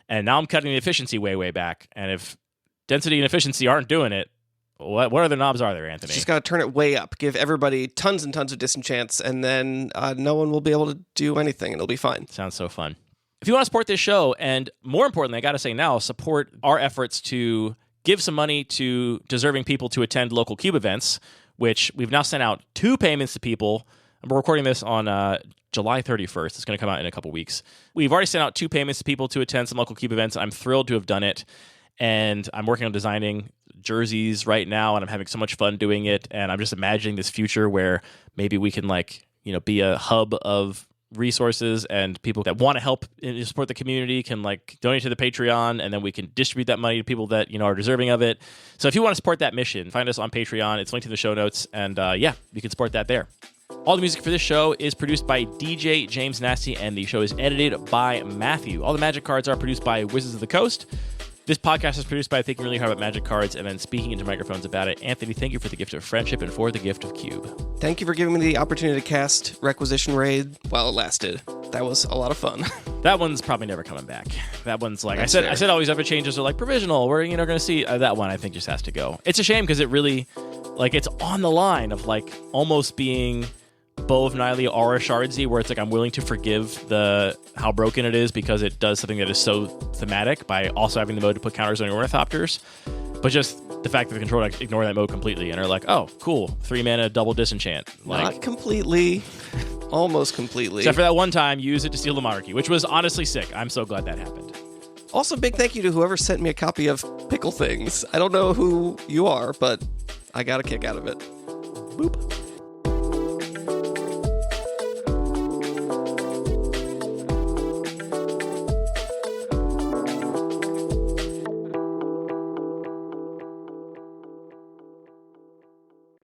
and now I'm cutting the efficiency way back, and if density and efficiency aren't doing it, what other knobs are there, Anthony? Just got to turn it way up. Give everybody tons and tons of disenchants, and then no one will be able to do anything, and it'll be fine. Sounds so fun. If you want to support this show, and more importantly, I got to say now, support our efforts to give some money to deserving people to attend local Cube events, which we've now sent out 2 payments to people. We're recording this on July 31st. It's going to come out in a couple weeks. We've already sent out 2 payments to people to attend some local Cube events. I'm thrilled to have done it, and I'm working on designing jerseys right now, and I'm having so much fun doing it, and I'm just imagining this future where maybe we can be a hub of resources, and people that want to help and support the community can donate to the Patreon, and then we can distribute that money to people that are deserving of it. So if you want to support that mission, find us on Patreon. It's linked in the show notes, and you can support that there. All the music for this show is produced by DJ James Nasty, and the show is edited by Matthew. All the magic cards are produced by Wizards of the Coast. This podcast is produced by Thinking Really Hard About Magic Cards and then speaking into microphones about it. Anthony, thank you for the gift of friendship and for the gift of Cube. Thank you for giving me the opportunity to cast Requisition Raid while it lasted. That was a lot of fun. That one's probably never coming back. That one's I That's said fair. I said all these other changes are provisional. We're going to see that one. I think just has to go. It's a shame because it really it's on the line of almost being both Nylea are a Shardsy, where it's like I'm willing to forgive how broken it is because it does something that is so thematic by also having the mode to put counters on your Ornithopters. But just the fact that the controller ignore that mode completely and are like, oh, cool, 3 mana double disenchant. Like, not completely. Almost completely. Except for that one time, use it to steal the monarchy, which was honestly sick. I'm so glad that happened. Also, big thank you to whoever sent me a copy of Pickle Things. I don't know who you are, but I got a kick out of it. Boop.